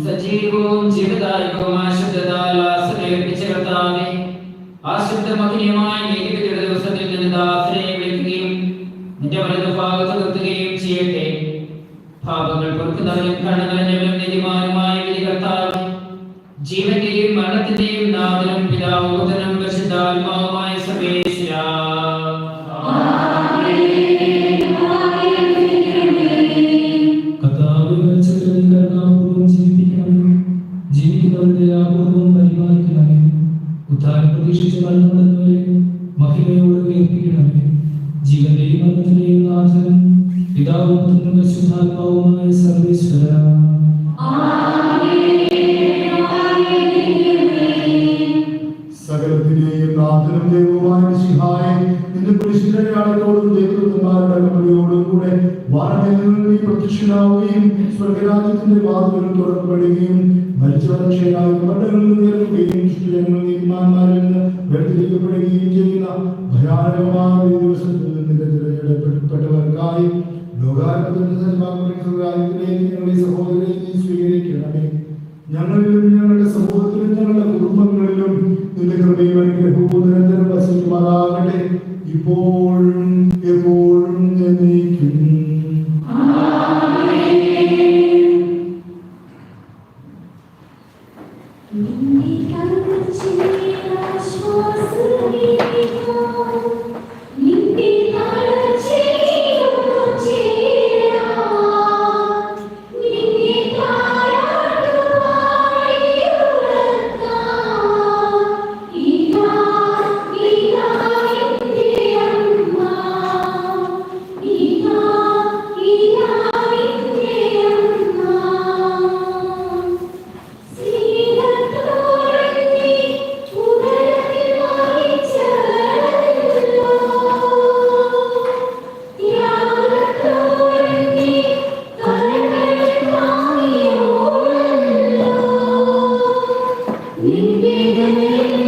സജീവവും ജീവദായകവുമായ ശബ്ദത്താൽ ആശ്രയിപ്പിച്ച കർത്താവേ, ആ ശബ്ദമഗ്നിയമായ നീതിവിധിയുടെ ദിവസത്തിൽ നിന്ന് ദാസനെ വിളിക്കുകയും നിന്റെ വലതുഭാഗത്ത് നിർത്തുകയും ചെയ്യട്ടെ. പാപങ്ങൾ പൊറുക്കുന്നവനും കണ്ണുനഞ്ഞവനും നീതിമാനുമായ വിധി കർത്താവേ, ജീവന്റെയും മരണത്തിന്റെയും നാഥനും പിതാവും പുത്രനും പരിശുദ്ധാത്മാവുമായ സർവേശ്വരാ, ജീവിക്കുന്നവരുടെ ആപൂർവം പരിപാലിക്കണമേ. ഉദ്ധാനം പ്രതീക്ഷിച്ച് വളർന്നുവരെ മഹിമയോട് ഉയർപ്പിക്കണമേ. ജീവന്റെയും മരണത്തിന്റെയും നാഥനും പിതാവും പുത്രനും പരിശുദ്ധാത്മാവുമായ സർവേശ്വരാ, സകലത്തിന്റെയും നാഥനും ദൈവവുമായ മിശിഹായേ, നിന്റെ പുരുഷന്മാരോടും ദൈവദൂതന്മാരുടെ കമ്പനിയോടും കൂടെ വാനമേഖലകളിൽ നീ പ്രത്യക്ഷനാവുകയും സ്വർഗരാജ്യത്തിന്റെ വാതിലുകൾ തുറക്കപ്പെടുകയും മരിച്ചവരുടെ ക്ഷേമായ കപടങ്ങളിൽ ഉയർത്തുകയും ശുദ്ധജനങ്ങൾ നീതിമാന്മാരിൽ നിന്ന് വേർതിരിക്കപ്പെടുകയും ചെയ്യുന്ന ഭയാനകമായ ഒരു ദിവസത്തിൽ നിന്റെ തിരഞ്ഞെടുക്കപ്പെട്ടവർക്കായി ലോകാരംഭത്തിന്റെ ഞങ്ങളുടെ സഹോദരനെ നീ സ്വീകരിക്കണമേ. ഞങ്ങളിലും ഞങ്ങളുടെ സമൂഹത്തിലും ഞങ്ങളുടെ കുടുംബങ്ങളിലും നിന്റെ കൃപയും അനുഗ്രഹവും നിരന്തരം വസിക്കുമാറാകട്ടെ, ഇപ്പോഴും എപ്പോഴും എന്നേക്കും. Amen.